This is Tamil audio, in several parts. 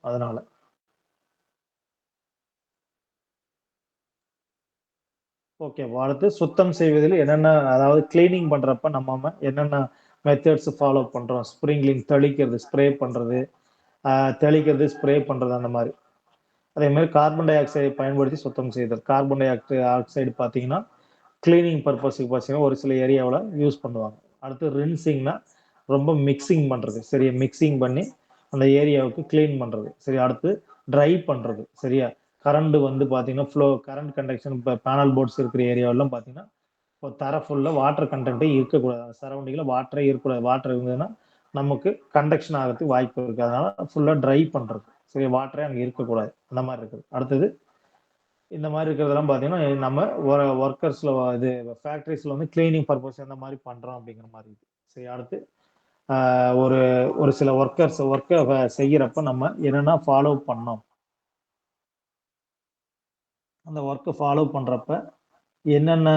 அதனால. ஓகே. அடுத்து சுத்தம் செய்வதில் என்னென்ன அதாவது கிளீனிங் பண்றப்ப நம்ம என்னென்ன மெத்தட்ஸ் ஃபாலோ பண்றோம்? ஸ்ப்ரிங்க்லிங் தெளிக்கிறது, ஸ்ப்ரே பண்றது, தெளிக்கிறது, ஸ்ப்ரே பண்றது அந்த மாரி. அதே மாரி கார்பன் டை ஆக்சைடை பயன்படுத்தி சுத்தம் செய்தல். கார்பன் டை ஆக்சைடு பார்த்தீங்கன்னா, கிளீனிங் பர்ப்பஸ்க்கு பார்த்தீங்கன்னா, ஒரு சில ஏரியாவுல யூஸ் பண்ணுவாங்க. அடுத்து ரின்சிங்னா, ரொம்ப மிக்ஸிங் பண்றது. சரியா? மிக்ஸிங் பண்ணி அந்த ஏரியாவுக்கு கிளீன் பண்றது. சரி, அடுத்து ட்ரை பண்றது. சரியா? கரண்ட் வந்து பார்த்தீங்கன்னா, கரண்ட் கண்டக்ஷன் இப்ப பேனல் போர்ட்ஸ் இருக்கிற ஏரியாவெல்லாம் பார்த்தீங்கன்னா, இப்போ தரை ஃபுல்லா வாட்டர் கன்டென்ட்டே இருக்கக்கூடாது. சரவுண்டிங்ல வாட்டரே இருக்கக்கூடாது. வாட்டர் இருந்ததுன்னா, நமக்கு கண்டக்ஷன் ஆகறதுக்கு வாய்ப்பு இருக்கு. அதனால ஃபுல்லா ட்ரை பண்றது. சரி, வாட்டரே அங்க இருக்கக்கூடாது. அந்த மாரி இருக்குது. அடுத்தது இந்த மாரி இருக்கிறதெல்லாம் பார்த்தீங்கன்னா, நம்ம ஒர்க்கர்ஸ்ல இது ஃபேக்டரிஸ்ல வந்து கிளீனிங் பர்ப்பஸ் எந்த மாரி பண்றோம் அப்படிங்கிற மாரி இருக்கு. சரி, அடுத்து ஆ ஒரு ஒரு சில ஒர்க்க செய்யறப்ப நம்ம என்னென்ன ஃபாலோ பண்ணோம். அந்த ஒர்க்க ஃபாலோ பண்றப்ப என்னென்ன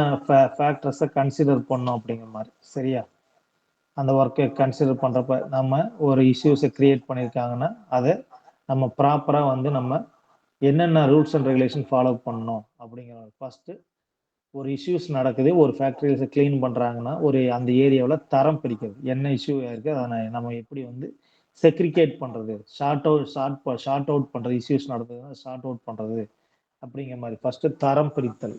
ஃபேக்டர்ஸ கன்சிடர் பண்ணோம் அப்படிங்கிற மாரி. சரியா? அந்த ஒர்க்க கன்சிடர் பண்றப்ப நம்ம ஒரு இஷ்யூஸ கிரியேட் பண்ணியிருக்காங்கன்னா, அத நம்ம ப்ராப்பரா வந்து நம்ம என்னென்ன ரூல்ஸ் அண்ட் ரெகுலேஷன் ஃபாலோ பண்ணணும் அப்படிங்கிற ஃபர்ஸ்ட்டு ஒரு இஷ்யூஸ் நடக்குது. ஒரு ஃபேக்டரிஸ கிளீன் பண்றாங்கன்னா, அந்த ஏரியாவுல தரம் பிரிக்கிறது. என்ன இஷ்யூ இருக்கு? அத நம்ம எப்படி வந்து செக்ரிகேட் பண்றது? ஷார்ட் அவுட் பண்றது. இஷ்யூஸ் நடந்ததுன்னா ஷார்ட் அவுட் பண்றது. அப்படிங்கிற மாரி. ஃபர்ஸ்ட்டு தரம் பிரித்தல்.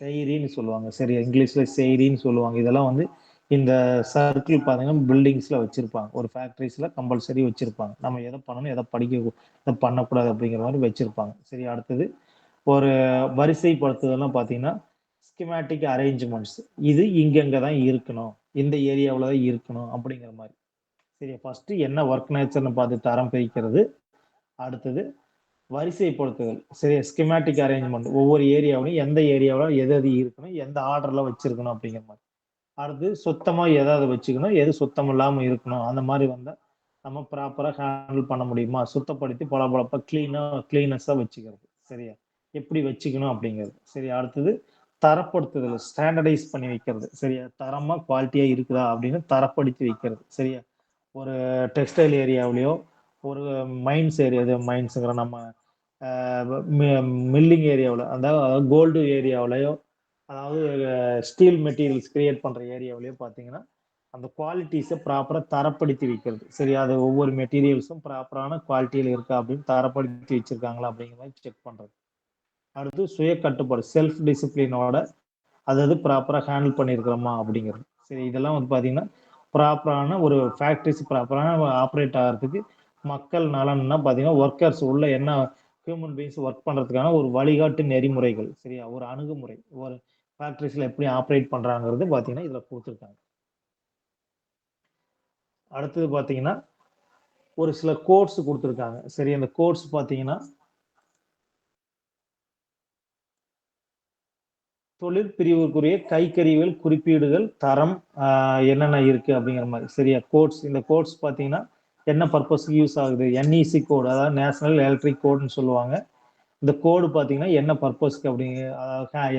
செய்ரின்னு சொல்லுவாங்க. சரி, இங்கிலீஷ்ல செய்ரின்னு சொல்லுவாங்க. இதெல்லாம் வந்து இந்த சர்க்கிள் பார்த்தீங்கன்னா, பில்டிங்ஸ்ல வச்சிருப்பாங்க. ஒரு ஃபேக்டரிஸ்ல கம்பல்சரி வச்சிருப்பாங்க. நம்ம எத பண்ணணும், எத பண்ணக்கூடாது அப்படிங்கிற மாரி வச்சிருப்பாங்க. சரி, அடுத்தது ஒரு வரிசைப்படுத்துதல்னா பார்த்தீங்கன்னா, ஸ்கிமேட்டிக் அரேஞ்ச்மென்ட்ஸ். இது இங்கங்க தான் இருக்கணும். இந்த ஏரியாவுல தான் இருக்கணும் அப்படிங்கிற மாரி. சரி, ஃபர்ஸ்ட்டு என்ன வொர்க் நேச்சர்ன்னு பார்த்து தரம் பிரிக்கிறது. அடுத்தது வரிசைப்படுத்துதல். சரி, ஸ்கிமேட்டிக் அரேஞ்ச்மென்ட். ஒவ்வொரு ஏரியாவுலயும் எந்த ஏரியாவுல எது எது இருக்கணும், எந்த ஆர்டர்ல வச்சிருக்கணும் அப்படிங்கிற மாரி. அடுத்து சுத்தமா எத வச்சுக்கணும், எது சுத்தம் இல்லாம இருக்கணும். அந்த மாரி வந்தா நம்ம ப்ராப்பரா ஹேண்டில் பண்ண முடியுமா? சுத்தப்படுத்தி பளபளப்பா கிளீனஸ்ஸா வச்சுக்கிறது. சரியா? எப்படி வச்சுக்கணும் அப்படிங்கிறது. சரி, அடுத்தது தரப்படுத்துதல். ஸ்டாண்டர்டைஸ் பண்ணி வைக்கிறது. சரியா? தரமா, குவாலிட்டியா இருக்குதா அப்படின்னு தரப்படுத்தி வைக்கிறது. சரியா? ஒரு டெக்ஸ்டைல் ஏரியாவுலயோ, ஒரு மைன்ஸ்ங்கிற நம்ம அ மி மில்லிங் ஏரியாவுல, அதாவது கோல்டு ஏரியாவுலயோ, அதாவது ஸ்டீல் மெட்டீரியல்ஸ் கிரியேட் பண்ற ஏரியாவுலயோ பார்த்தீங்கன்னா, அந்த குவாலிட்டீஸ ப்ராப்பரா தரப்படுத்தி வைக்கிறது. சரி, அது ஒவ்வொரு மெட்டீரியல்ஸும் ப்ராப்பரான குவாலிட்டியில இருக்கா அப்படின்னு தரப்படுத்தி வச்சிருக்காங்களா அப்படிங்கிற மாரி செக் பண்றது. அடுத்து சுய கட்டுப்பாடு, செல்ஃப் டிசிப்ளினோட அதாவது ப்ராப்பரா ஹேண்டில் பண்ணியிருக்கிறோமா அப்படிங்கிறது. சரி, இதெல்லாம் வந்து பார்த்தீங்கன்னா, ப்ராப்பரான ஒரு ஃபேக்டரிஸ் ப்ராப்பரான ஆப்பரேட் ஆகுறதுக்கு மக்கள் நலன்னா பார்த்தீங்கன்னா, ஒர்க்கர்ஸ் உள்ள என்ன ஹியூமன் பீயிங்ஸ் ஒர்க் பண்றதுக்கான ஒரு வழிகாட்டு நெறிமுறைகள். சரியா? ஒரு அணுகுமுறை. ஒரு ஃபேக்டரிஸ்ல எப்படி ஆப்பரேட் பண்றாங்கிறது பார்த்தீங்கன்னா, இதுல குடுத்துருக்காங்க. அடுத்தது பார்த்தீங்கன்னா, ஒரு சில கோட்ஸ் குடுத்துருக்காங்க. சரி, அந்த கோட்ஸ் பார்த்தீங்கன்னா, தொழிற்பிரிவுக்குரிய கைக்கருவிகள், குறிப்பீடுகள், தரம் என்னென்ன இருக்கு அப்படிங்கிற மாரி. சரியா? இந்த கோட்ஸ் பார்த்தீங்கன்னா, என்ன பர்ப்பஸ்க்கு யூஸ் ஆகுது? NEC கோட், அதாவது நேஷனல் எலக்ட்ரிக் கோட்ன்னு சொல்லுவாங்க. இந்த கோடு பார்த்தீங்கன்னா, என்ன பர்ப்பஸ்க்கு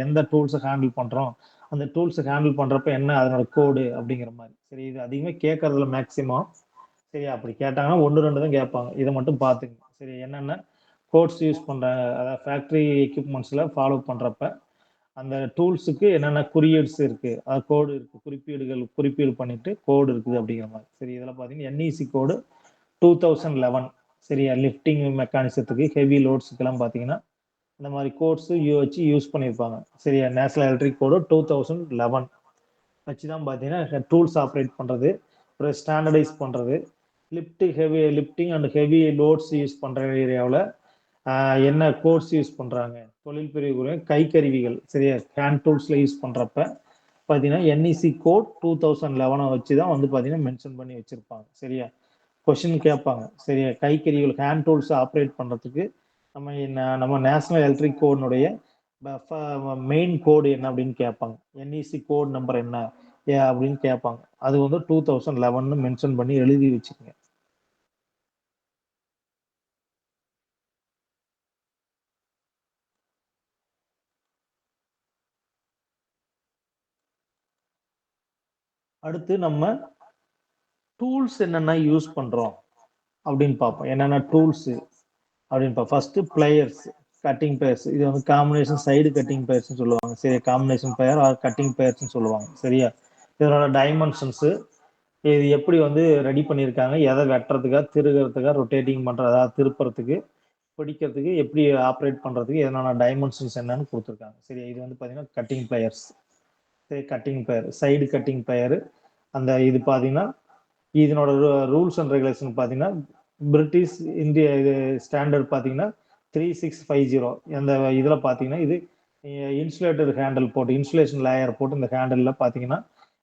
எந்த டூல்ஸ ஹேண்டில் பண்றோம்? அந்த டூல்ஸ ஹேண்டில் பண்றப்ப என்ன அதனோட கோடு அப்படிங்கிற மாரி. சரி, இது அதிகமா கேட்கறதில்ல மேக்ஸிமம். சரி, அப்படி கேட்டாங்கன்னா 1, 2 தான் கேட்பாங்க. இத மட்டும் பார்த்துக்கங்க. சரி, என்னென்ன கோட்ஸ் யூஸ் பண்றாங்க? அதாவது ஃபேக்டரி எக்யூப்மென்ட்ஸ்ல ஃபாலோ பண்றப்ப அந்த டூல்ஸுக்கு என்னென்ன குறியீட்ஸ் இருக்கு. கோடு இருக்கு. குறிப்பீடு பண்ணிட்டு கோடு இருக்குது அப்படிங்கிற மாரி. சரி, இதெல்லாம் பார்த்தீங்கன்னா NEC கோடு 2011. சரியா? லிஃப்டிங் மெக்கானிசத்துக்கு, ஹெவி லோட்ஸ்க்குலாம் பார்த்தீங்கன்னா, இந்த மாரி கோட்ஸ் வச்சு யூஸ் பண்ணியிருப்பாங்க. சரியா? நேஷனல் எலக்ட்ரிக் கோடு 2011 வச்சு தான் பார்த்தீங்கன்னா, டூல்ஸ் ஆப்பரேட் பண்றது, அப்புறம் ஸ்டாண்டர்டைஸ் பண்றது, lifting and heavy loads use பண்ற ஏரியாவுல என்ன கோர்ஸ் யூஸ் பண்றாங்க? தொழில் பிரிவுக்குரிய கைக்கருவிகள். சரியா? ஹேண்ட் டூல்ஸ்ல யூஸ் பண்றப்ப பார்த்தீங்கன்னா, NEC கோட் 2011 வச்சு தான் வந்து பார்த்தீங்கன்னா, மென்ஷன் பண்ணி வச்சிருப்பாங்க. சரியா? கொஸ்டின் கேட்பாங்க. சரியா? கைக்கருவிகள் ஹேண்ட் டூல்ஸ் ஆப்பரேட் பண்றதுக்கு நம்ம நேஷனல் எலக்ட்ரிக் கோட்னுடைய மெயின் கோடு என்ன அப்படின்னு கேட்பாங்க. NEC கோட் நம்பர் என்ன? அப்படின்னு கேட்பாங்க. அது வந்து 2011ன்னு மென்ஷன் பண்ணி எழுதி வச்சுக்கங்க. அடுத்து நம்ம டூல்ஸ் என்னென்ன யூஸ் பண்றோம்? அப்படின்னு பார்ப்போம். என்னென்ன டூல்ஸ் அப்படின்னு பார்ப்போம். First pliers, cutting pliers. இது வந்து காம்பினேஷன் சைடு கட்டிங் பிளேயர்ஸ் சொல்லுவாங்க. சரி, combination plier or cutting pliers சொல்லுவாங்க. சரியா? இதனோட டைமென்ஷன்ஸ், இது எப்படி வந்து ரெடி பண்ணியிருக்காங்க, எதை வெட்டுறதுக்கா, திருகிறதுக்கா, ரொட்டேட்டிங் பண்றது, அதாவது திருப்புறதுக்கு, பிடிக்கிறதுக்கு, எப்படி ஆப்ரேட் பண்றதுக்கு எதனால டைமென்ஷன்ஸ் என்னன்னு கொடுத்துருக்காங்க. சரி, இது வந்து பாத்தீங்கன்னா கட்டிங் பிளேயர்ஸ். சரி, cutting plier, side cutting plier. அந்த இது பாத்தீங்கன்னா இதனோட ரூல்ஸ் அண்ட் ரெகுலேஷன் பாத்தீங்கன்னா பிரிட்டிஷ் இந்திய இது ஸ்டாண்டர்ட் பாத்தீங்கன்னா 3650. அந்த இதுல பாத்தீங்கன்னா இது இன்சுலேட்டட் ஹேண்டில் போட்டு, இன்சுலேஷன் லேயர் போட்டு, இந்த ஹேண்டில்ல பாத்தீங்கன்னா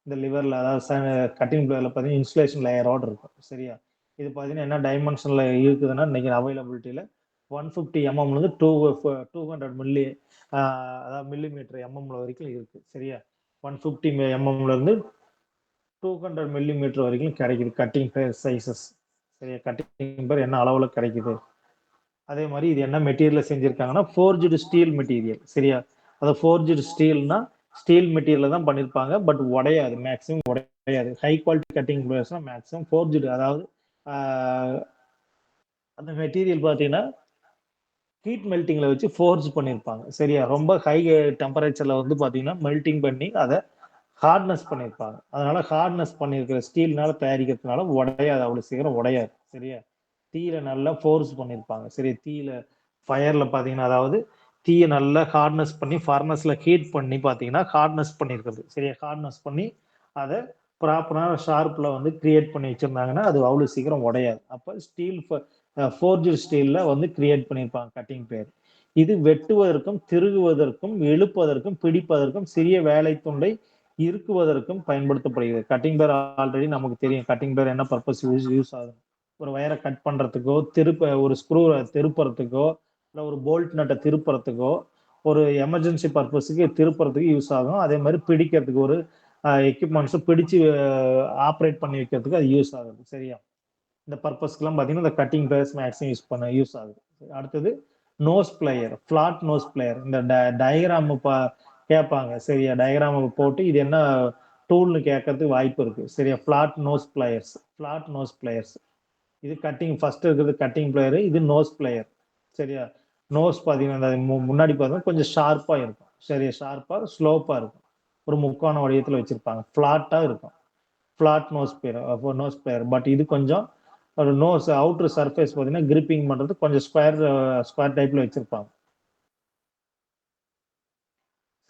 இந்த லிவர்ல, அதாவது கட்டிங் பிளேயர்ல பாத்தீங்கன்னா இன்சுலேஷன் லேயரோட இருக்கும். சரியா? இது பாத்தீங்கன்னா என்ன டைமென்ஷன்ல இருக்குதுன்னா இன்னைக்கு அவைலபிலிட்டியில 150 mm இருந்து 200 மில்லி, அதாவது மில்லிமீட்டர் எம்எம்ல வரைக்கும் இருக்கு. சரியா? 150 mm இருந்து 200 மில்லிமீட்டர் வரைக்கும் கிடைக்குது கட்டிங் பேர் சைசஸ். சரியா? கட்டிங் பேர் என்ன அளவுல கிடைக்குது. அதே மாதிரி இது என்ன மெட்டீரியல் செஞ்சிருக்காங்கன்னா ஃபோர்ஜ்டு ஸ்டீல் மெட்டீரியல். சரியா? அது ஃபோர்ஜ்டு ஸ்டீல்னா ஸ்டீல் மெட்டீரியல் தான் பண்ணிருப்பாங்க, பட் உடையாது, மேக்ஸிமம் உடையாது. ஹை குவாலிட்டி கட்டிங் பிளேயர்ஸ்னா மேக்ஸிமம் ஃபோர்ஜ்டு, அதாவது அந்த மெட்டீரியல் பார்த்தீங்கன்னா ஹீட் மெல்டிங்ல வச்சு ஃபோர்ஜ் பண்ணியிருப்பாங்க. சரியா? ரொம்ப ஹை டெம்பரேச்சர்ல வந்து பார்த்தீங்கன்னா மெல்டிங் பண்ணி அதை ஹார்ட்னஸ் பண்ணியிருப்பாங்க. அதனால ஹார்ட்னஸ் பண்ணியிருக்கிற ஸ்டீல்னால தயாரிக்கிறதுனால உடையாது, அவ்வளவு சீக்கிரம் உடையாது. சரியா? தீயில நல்லா ஃபோர்ஸ் பண்ணியிருப்பாங்க. சரி, தீயில ஃபயர்ல பார்த்தீங்கன்னா, அதாவது தீயை நல்லா ஹார்ட்னஸ் பண்ணி ஃபர்னஸ்ல ஹீட் பண்ணி பார்த்தீங்கன்னா ஹார்ட்னஸ் பண்ணியிருக்கிறது. சரியா? ஹார்ட்னஸ் பண்ணி அதை ப்ராப்பரான ஷார்ப்ல வந்து கிரியேட் பண்ணி வச்சிருந்தாங்கன்னா அது அவ்வளவு சீக்கிரம் உடையாது. அப்ப ஸ்டீல் ஃபோர்ஜ் ஸ்டீல்ல வந்து கிரியேட் பண்ணியிருப்பாங்க கட்டிங் பேர். இது வெட்டுவதற்கும், திருகுவதற்கும், இழுப்பதற்கும், பிடிப்பதற்கும், சிறிய வேலை துண்டை இருக்குவதற்கும் பயன்படுத்தப்படுகிறது. கட்டிங் பேர் ஆல்ரெடி நமக்கு தெரியும். கட்டிங் பேர் என்ன பர்பஸ் யூஸ் ஆகும். ஒரு வயரை கட் பண்றதுக்கோ, ஒரு ஸ்க்ரூ திருப்புறதுக்கோ, இல்லை ஒரு போல்ட் நட்டை திருப்புறதுக்கோ, ஒரு எமர்ஜென்சி பர்பஸுக்கு திருப்புறதுக்கு யூஸ் ஆகும். அதே மாதிரி பிடிக்கிறதுக்கு ஒரு எக்யூப்மெண்ட்ஸ் பிடிச்சு ஆப்ரேட் பண்ணி வைக்கிறதுக்கு அது யூஸ் ஆகுது. சரியா? இந்த பர்பஸ்க்குலாம் பார்த்தீங்கன்னா இந்த கட்டிங் பிளேயர்ஸ் மேக்ஸிமம் யூஸ் ஆகுது. அடுத்தது nose plier, flat nose plier. இந்த டயக்ராம் கேட்பாங்க. சரியா? டயக்ராம் போட்டு இது என்ன டூல்னு கேட்கறதுக்கு வாய்ப்பு இருக்கு. சரியா? Flat nose pliers, flat nose pliers. இது கட்டிங் ஃபர்ஸ்ட் இருக்கிறது கட்டிங் பிளேயர், இது நோஸ் பிளேயர். சரியா? நோஸ் பார்த்தீங்கன்னா முன்னாடி பார்த்தீங்கன்னா கொஞ்சம் ஷார்ப்பா இருக்கும். சரியா? ஷார்ப்பா ஸ்லோப்பா இருக்கும். ஒரு முக்கோண வடிவத்தில் வச்சிருப்பாங்க. ஃபிளாட்டா இருக்கும். Flat nose plier, nose plier. But இது கொஞ்சம் ஒரு நோஸ் அவுட்டர் சர்ஃபேஸ் பார்த்தீங்கன்னா கிரிப்பிங் பண்றது கொஞ்சம் ஸ்கொயர் டைப்ல வச்சிருப்பாங்க.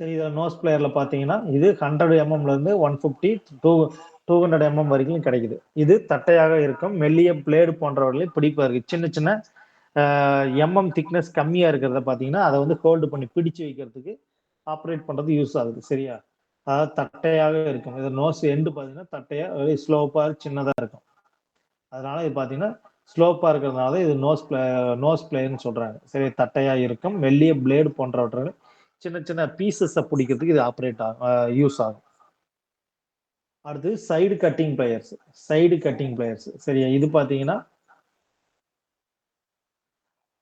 சரி, இதில் நோஸ் பிளேயர்ல பார்த்தீங்கன்னா இது 100 mm இருந்து 150 200 mm வரைக்கும் கிடைக்குது. இது தட்டையாக இருக்கும், மெல்லிய பிளேடு போன்றவர்களை பிடிப்பதற்கு. சின்ன சின்ன எம்எம் திக்னஸ் கம்மியா இருக்கிறத பார்த்தீங்கன்னா அதை வந்து ஹோல்டு பண்ணி பிடிச்சு வைக்கிறதுக்கு ஆப்ரேட் பண்றது யூஸ் ஆகுது. சரியா? அதாவது தட்டையாக இருக்கும். இது நோஸ் எண்டு பார்த்தீங்கன்னா தட்டையா ஸ்லோப்பா சின்னதா இருக்கும். அதனால இது பார்த்தீங்கன்னா ஸ்லோப்பா இருக்கிறதுனால இது நோஸ் பிளேயர்னு சொல்றாங்க. சரி, தட்டையா இருக்கும், மெல்லிய பிளேடு போன்றவற்றை சின்ன சின்ன பீசஸை பிடிக்கிறதுக்கு இது ஆப்ரேட் ஆகும், யூஸ் ஆகும். அடுத்து side cutting players, side cutting players. சரியா? இது பாத்தீங்கன்னா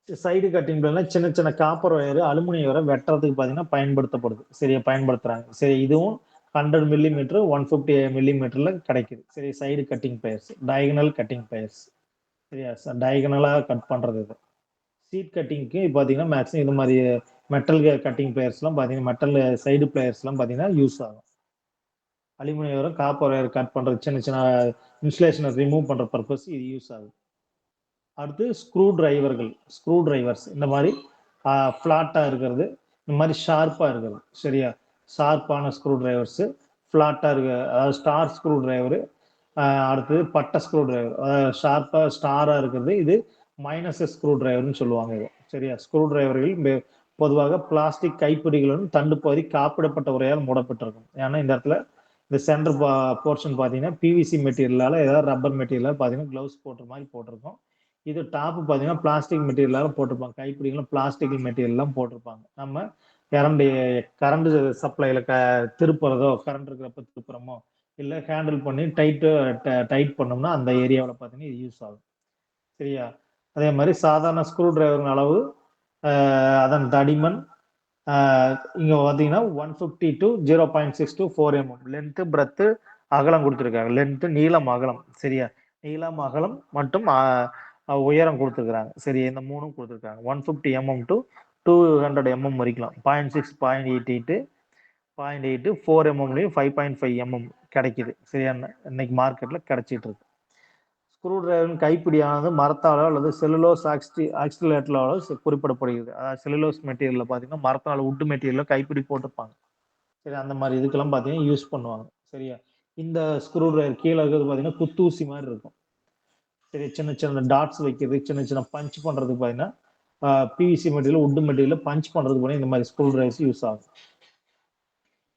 சைடு கட்டிங் பிளேயர்னா சின்ன சின்ன காப்பர் வயர், அலுமினியம் வயரை வெட்டுறதுக்கு பாத்தீங்கன்னா பயன்படுத்தப்படுது. சரியா? பயன்படுத்துறாங்க. சரி, இதுவும் 100 மில்லிமீட்டர் 150 மில்லிமீட்டர்ல கிடைக்குது. சரி, side cutting players, diagonal cutting players. சரியா? டயகனலா கட் பண்றது இது. சீட் கட்டிங்க்கு பாத்தீங்கன்னா மேக்ஸிமம் இது மாதிரி மெட்டல் கட்டிங் பிளேயர்ஸ்லாம் பாத்தீங்கன்னா மெட்டல் சைடு பிளேயர்ஸ்லாம் பாத்தீங்கன்னா யூஸ் ஆகும். அலுமினியம் வயரும் காப்பர் வயர் கட் பண்றது, சின்ன சின்ன இன்சுலேஷனை ரிமூவ் பண்ற பர்பஸ் இது யூஸ் ஆகுது. அடுத்து ஸ்க்ரூ டிரைவர்கள், ஸ்க்ரூ டிரைவர்ஸ். இந்த மாதிரி ஃபிளாட்டா இருக்கிறது, இந்த மாதிரி ஷார்ப்பா இருக்கிறது. சரியா? ஷார்ப்பான ஸ்க்ரூ டிரைவர்ஸ், ஃபிளாட்டா இருக்கு, அதாவது ஸ்டார் ஸ்க்ரூ டிரைவர். அடுத்தது பட்டை ஸ்க்ரூ டிரைவர், அதாவது ஷார்ப்பா ஸ்டாரா இருக்கிறது, இது மைனஸ் ஸ்க்ரூ டிரைவர்னு சொல்லுவாங்க இது. சரியா? ஸ்க்ரூ டிரைவர்கள் பொதுவாக பிளாஸ்டிக் கைப்பிடிகளுடன் தண்டு பகுதி காப்பிடப்பட்ட உரையால் மூடப்பட்டிருக்கும். ஏன்னா இந்த இடத்துல இந்த சென்டர் போர்ஷன் பார்த்தீங்கன்னா பிவிசி மெட்டீரியலால, ஏதாவது ரப்பர் மெட்டீரியலால பார்த்தீங்கன்னா க்ளவுஸ் போட்டுற மாதிரி போட்டிருக்கும். இது டாப் பார்த்தீங்கன்னா பிளாஸ்டிக் மெட்டீரியலால போட்டிருப்பாங்க. கைப்பிடிகளும் பிளாஸ்டிக் மெட்டீரியல்லாம் போட்டிருப்பாங்க. நம்ம கரண்ட் சப்ளைல திருப்புறதோ, கரண்ட் இருக்கிறப்ப திருப்புறமோ, இல்லை ஹேண்டில் பண்ணி டைட் பண்ணோம்னா அந்த ஏரியாவில் பார்த்தீங்கன்னா இது யூஸ் ஆகும். சரியா? அதே மாதிரி சாதாரண ஸ்க்ரூ டிரைவரின் அளவு, அதன் தடிமன், இங்க பார்த்தீங்கன்னா 150 to 0.6 to 4 mm length, breadth, அகலம் கொடுத்துருக்காங்க. லென்த், நீளம், அகலம். சரியா? நீளம், அகலம் மற்றும் உயரம் கொடுத்துருக்குறாங்க. சரி, இந்த மூணும் கொடுத்துருக்காங்க. 150 mm டு 200 mm வரைக்கும் 0.6, 0.88, 0.8, 4 mmலையும் 5.5 mm கிடைக்குது. சரியா, இன்னைக்கு மார்க்கெட்ல கிடைச்சிட்டு இருக்கு. ஸ்க்ரூ டிரைவரின் கைப்பிடியானது மரத்தாலோ அல்லது செல்லுலோஸ் ஆக்சிலேட்டராலோ குறிப்பிடப்படுகிறது. அதாவது செல்லுலோஸ் மெட்டீரியல்ல பார்த்தீங்கன்னா மரத்தால உட் மெட்டீரியல்ல கைப்பிடி போட்டிருப்பாங்க. சரி, அந்த மாதிரி இதுக்கெல்லாம் பார்த்தீங்கன்னா யூஸ் பண்ணுவாங்க. சரியா, இந்த ஸ்க்ரூ டிரைவர் கீழே இருக்கிறது பார்த்தீங்கன்னா குத்தூசி மாதிரி இருக்கும். சரி, சின்ன சின்ன டாட்ஸ் வைக்கிறது, சின்ன சின்ன பஞ்ச் பண்றதுக்கு பார்த்தீங்கன்னா பிவிசி மெட்டீரியல் உட் மெட்டீரியல் பஞ்ச் பண்றதுக்கு பார்த்தீங்கன்னா இந்த மாதிரி ஸ்க்ரூ டிரைவர்ஸ் யூஸ் ஆகும்.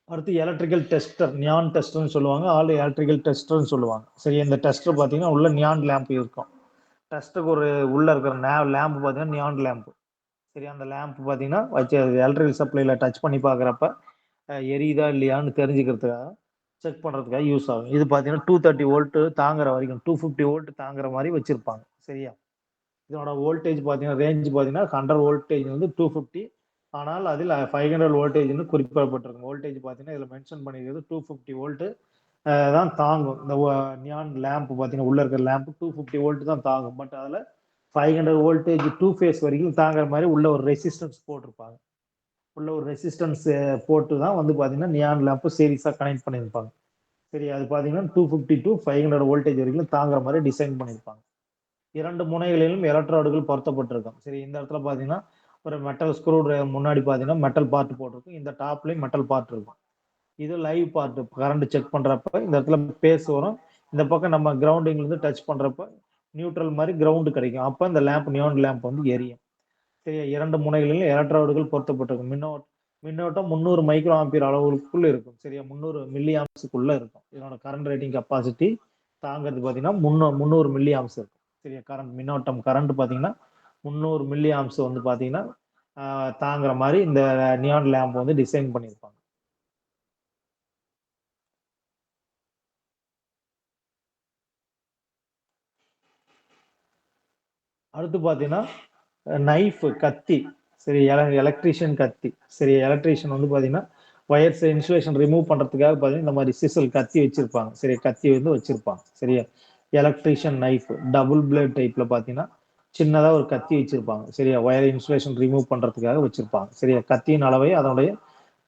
அடுத்து எலக்ட்ரிக்கல் டெஸ்டர், நியான் டெஸ்டர்னு சொல்லுவாங்க, ஆல் எலக்ட்ரிக்கல் டெஸ்டர்னு சொல்லுவாங்க. சரி, இந்த டெஸ்டர் பார்த்தீங்கன்னா உள்ள நியான் லேம்ப் இருக்கும். டெஸ்ட்டுக்கு ஒரு உள்ள இருக்கிற லேம்ப் பார்த்தீங்கன்னா நியான் லேம்ப். சரி, அந்த லேம்ப் பார்த்தீங்கன்னா வச்சு எலக்ட்ரிக்கல் சப்ளைல டச் பண்ணி பார்க்குறப்ப எரியுதா இல்லையான்னு தெரிஞ்சுக்கிறதுக்காக செக் பண்ணுறதுக்காக யூஸ் ஆகும். இது பார்த்தீங்கன்னா 230 வோல்ட் தாங்குற வரைக்கும் 250 வோல்ட் தாங்குற மாதிரி வச்சிருப்பாங்க. சரியா, இதோட வோல்டேஜ் பார்த்தீங்கன்னா ரேஞ்ச் பார்த்தீங்கன்னா 100 வோல்டேஜ் வந்து 250, ஆனால் அதில் 500 வோல்டேஜ்னு குறிப்பிடப்பட்டிருக்கும். வோல்டேஜ் பார்த்தீங்கன்னா இதில் மென்ஷன் பண்ணிக்கிறது 250 வோல்ட் தான் தாங்கும். இந்த நியான் லேம்ப் பார்த்தீங்கன்னா உள்ள இருக்கிற லேம்ப் 250 வோல்ட் தான் தாங்கும். பட் அதில் 500 வோல்டேஜ் 2 ஃபேஸ் வரைக்கும் தாங்குற மாதிரி உள்ள ஒரு ரெசிஸ்டன்ஸ் போட்டிருப்பாங்க. உள்ள ஒரு ரெசிஸ்டன்ஸ் போட்டு தான் வந்து பார்த்தீங்கன்னா நியான் லேம்ப் சீரிஸாக கனெக்ட் பண்ணியிருப்பாங்க. சரி, அது பார்த்தீங்கன்னா 250 to 500 வோல்டேஜ் வரைக்கும் தாங்குற மாதிரி டிசைன் பண்ணியிருப்பாங்க. 2 முனைகளிலும் எலக்ட்ரோடுகள் பொருத்தப்பட்டிருக்கும். சரி, இந்த இடத்துல பார்த்தீங்கன்னா ஒரு மெட்டல் ஸ்க்ரூ டிரைவர் முன்னாடி பார்த்தீங்கன்னா மெட்டல் பார்ட் போட்டிருக்கும். இந்த டாப்லயும் மெட்டல் பார்ட் இருக்கும். இது லைவ் பார்ட். கரண்ட் செக் பண்றப்ப இந்த இடத்துல பேஸ் வரும். இந்த பக்கம் நம்ம கிரவுண்டிங்ல இருந்து டச் பண்றப்ப நியூட்ரல் மாதிரி கிரவுண்ட் கிடைக்கும். அப்ப இந்த லேம்ப் நியான் லேம்ப் வந்து எரியும். சரியா, 2 முனைகளிலும் எலக்ட்ரோடுகள் பொருத்தப்பட்டிருக்கும். மின்னோட்டம் 300 மைக்ரோ ஆம்பியர் அளவுக்குள்ள இருக்கும். சரியா, 300 மில்லி ஆம்ஸுக்குள்ள இருக்கும். இதனோட கரண்ட் ரேட்டிங் கெப்பாசிட்டி தாங்கிறது பார்த்தீங்கன்னா 300 மில்லி ஆம்ஸ் இருக்கும். சரியா, கரண்ட் பார்த்தீங்கன்னா 300 மில்லி ஆம்ஸ் வந்து பார்த்தீங்கன்னா தாங்குற மாதிரி இந்த நியான் லேம்ப் வந்து டிசைன் பண்ணியிருப்பாங்க. அடுத்து பார்த்தீங்கன்னா நைஃப், கத்தி. சரி, எலக்ட்ரீஷியன் கத்தி. சரி, எலக்ட்ரீஷியன் வந்து பார்த்தீங்கன்னா வயர்ஸ் இன்சுலேஷன் ரிமூவ் பண்றதுக்காக பார்த்தீங்கன்னா இந்த மாதிரி சிசல் கத்தி வச்சிருப்பாங்க. சரி, கத்தி வந்து வச்சிருப்பாங்க. சரியா, எலக்ட்ரீஷியன் நைஃப் டபுள் பிளேட் டைப்ல பார்த்தீங்கன்னா சின்னதா ஒரு கத்தி வச்சிருப்பாங்க. சரியா, வயர் இன்சுலேஷன் ரிமூவ் பண்றதுக்காக வச்சிருப்பாங்க. சரியா, கத்தியின் அளவை அதனுடைய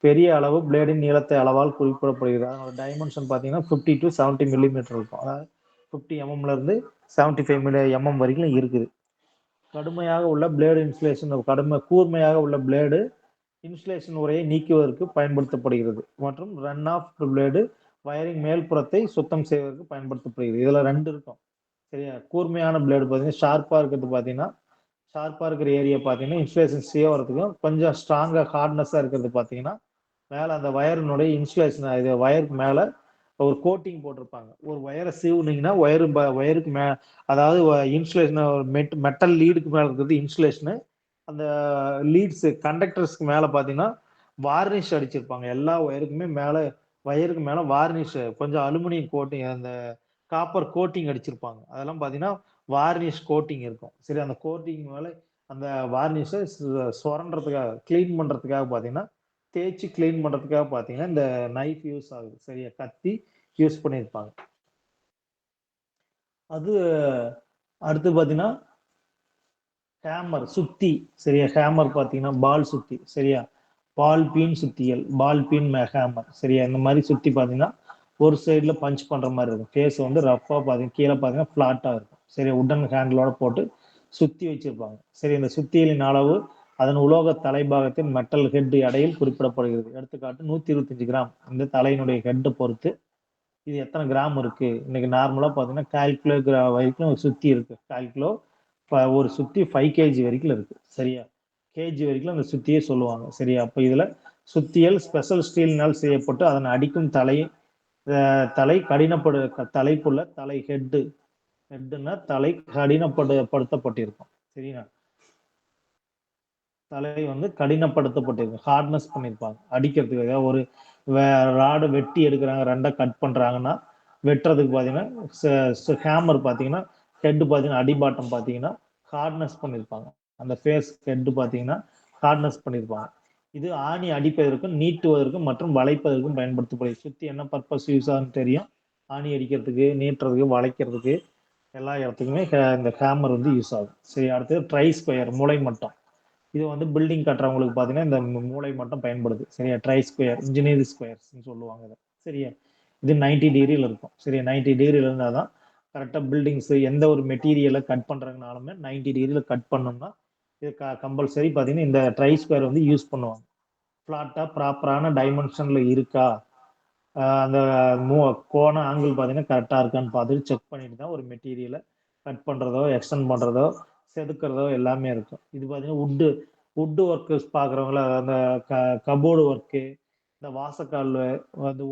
பெரிய அளவு பிளேடின் நீளத்தை அளவால் குறிப்பிடப்படுகிறது. அதனோட டைமென்ஷன் பார்த்தீங்கன்னா 50 to 70 மில்லிமீட்டர் இருக்கும். அதாவது 50 mmல இருந்து 75 mm வரைக்கும் இருக்குது. கடுமையாக உள்ள பிளேடு இன்சுலேஷன், கூர்மையாக உள்ள பிளேடு இன்சுலேஷன் உரையை நீக்குவதற்கு பயன்படுத்தப்படுகிறது. மற்றும் ரன் ஆஃப் பிளேடு வயரிங் மேல்புறத்தை சுத்தம் செய்வதற்கு பயன்படுத்தப்படுகிறது. இதுல 2 இருக்கும். சரியா, கூர்மையான பிளேடு பார்த்தீங்கன்னா ஷார்ப்பா இருக்கிறது பார்த்தீங்கன்னா ஷார்ப்பா இருக்கிற ஏரியா பார்த்தீங்கன்னா இன்சுலேஷன் செய்யறதுக்கும், கொஞ்சம் ஸ்ட்ராங்கா ஹார்ட்னஸா இருக்கிறது பார்த்தீங்கன்னா மேல அந்த வயரினுடைய இன்சுலேஷன் இது வயருக்கு மேல ஒரு கோட்டிங் போட்டிருப்பாங்க. ஒரு வயரை சீவுனீங்கன்னா வயருக்கு அதாவது இன்சுலேஷன் மெட்டல் லீடுக்கு மேல இருக்கிறது இன்சுலேஷனு. அந்த லீட்ஸ் கண்டக்டர்ஸ்க்கு மேல பாத்தீங்கன்னா வார்னிஷ் அடிச்சிருப்பாங்க. எல்லா வயருக்குமே மேல வயருக்கு மேல வார்னிஷ், கொஞ்சம் அலுமினியம் கோட்டிங், அந்த காப்பர் கோட்டிங் அடிச்சிருப்பாங்க. அதெல்லாம் பாத்தீங்கன்னா வார்னிஷ் கோட்டிங் இருக்கும். சரி, அந்த கோட்டிங் மேல அந்த வார்னிஷை சுரண்டுறதுக்காக கிளீன் பண்றதுக்காக பாத்தீங்கன்னா தேய்ச்சி கிளீன் பண்றதுக்காக பாத்தீங்கன்னா இந்த நைஃப் யூஸ் ஆகுது. சரியா, கத்தி யூஸ் பண்ணியிருப்பாங்க. அது அடுத்து பாத்தீங்கன்னா ஹேமர், சுத்தி. சரியா, ஹேமர் பாத்தீங்கன்னா பால் சுத்தி. சரியா, பால் பீன் சுத்தியல், பால் பீன் ஹேமர். சரியா, இந்த மாதிரி சுத்தி பாத்தீங்கன்னா ஒரு சைடுல பஞ்ச் பண்ற மாதிரி இருக்கும். ஃபேஸ் வந்து ரஃபா பாத்தீங்கன்னா கீழே பாத்தீங்கன்னா பிளாட்டா இருக்கும். சரியா, உடன் ஹேண்டிலோட போட்டு சுத்தி வச்சிருப்பாங்க. சரி, இந்த சுத்தியலின் அளவு அதன் உலோக தலைபாகத்தின் மெட்டல் ஹெட் எடையில் குறிப்பிடப்படுகிறது. எடுத்துக்காட்டு 125 கிராம். இந்த தலையினுடைய ஹெட்டை பொறுத்து இது எத்தனை கிராம் இருக்கு. இன்னைக்கு நார்மலா பாத்தீங்கன்னா 1/4 கிலோ வரைக்கும் ஒரு சுத்தி இருக்கு. 1/4 கிலோ ஒரு சுத்தி 5 kg வரைக்கும் இருக்கு. சரியா, கேஜி வரைக்கும் அந்த சுத்தியே சொல்லுவாங்க. சரியா, அப்ப இதுல சுத்தியல் ஸ்பெஷல் ஸ்டீல்னால் செய்யப்பட்டு அதன் அடிக்கும் தலை தலைப்புள்ள தலை ஹெட்னா தலை கடினப்படுத்தப்பட்டிருக்கும். சரியா, தலை வந்து கடினப்படுத்தப்பட்டிருக்கும், ஹார்ட்னஸ் பண்ணியிருப்பாங்க அடிக்கிறதுக்கு. ஏதாவது ஒரு ராடு வெட்டி எடுக்கிறாங்க, ரெண்டா கட் பண்றாங்கன்னா வெட்டுறதுக்கு பார்த்தீங்கன்னா ஹேமர் பார்த்தீங்கன்னா ஹெட் பார்த்தீங்கன்னா அடிபாட்டம் பார்த்தீங்கன்னா ஹார்ட்னஸ் பண்ணியிருப்பாங்க. அந்த ஃபேஸ் ஹெட் பார்த்தீங்கன்னா ஹார்ட்னஸ் பண்ணியிருப்பாங்க. இது ஆணி அடிப்பதற்கும் நீட்டுவதற்கும் மற்றும் வளைப்பதற்கும் பயன்படுத்தப்படுது. சுத்தி என்ன பர்பஸ் யூஸ் ஆகுன்னு தெரியும். ஆணி அடிக்கிறதுக்கு, நீட்டுறதுக்கு, வளைக்கிறதுக்கு, எல்லா இடத்துக்குமே இந்த ஹேமர் வந்து யூஸ் ஆகும். சரி, அடுத்தது ட்ரை ஸ்கொயர், மூலை மட்டம். இது வந்து பில்டிங் கட்டுறவங்களுக்கு பார்த்தீங்கன்னா இந்த மூலை மட்டும் பயன்படுது. சரியா, ட்ரை ஸ்கொயர், இன்ஜினியர் ஸ்கொயர்ஸ்னு சொல்லுவாங்க இதை. சரியா, இது 90 டிகிரியில் இருக்கும். சரியா, 90 டிகிரியில் இருந்தால் தான் கரெக்டாக பில்டிங்ஸ் எந்த ஒரு மெட்டீரியலை கட் பண்ணுறதுனாலுமே 90 டிகிரியில் கட் பண்ணோம்னா இது கம்பல்சரி பார்த்தீங்கன்னா இந்த ட்ரை ஸ்கொயர் வந்து யூஸ் பண்ணுவாங்க. ஃப்ளாட்டாக ப்ராப்பரான டைமென்ஷனில் இருக்கா, அந்த கோண ஆங்கிள் பார்த்தீங்கன்னா கரெக்டாக இருக்கான்னு பார்த்துட்டு செக் பண்ணிட்டு தான் ஒரு மெட்டீரியலை கட் பண்ணுறதோ எக்ஸ்டெண்ட் பண்ணுறதோ செதுக்கிறதோ எல்லாமே இருக்கும். இது பார்த்தீங்கன்னா வுட்டு ஒர்க்கர்ஸ் பார்க்குறவங்கள அந்த கபோர்டு ஒர்க்கு, இந்த வாசக்கால், அந்த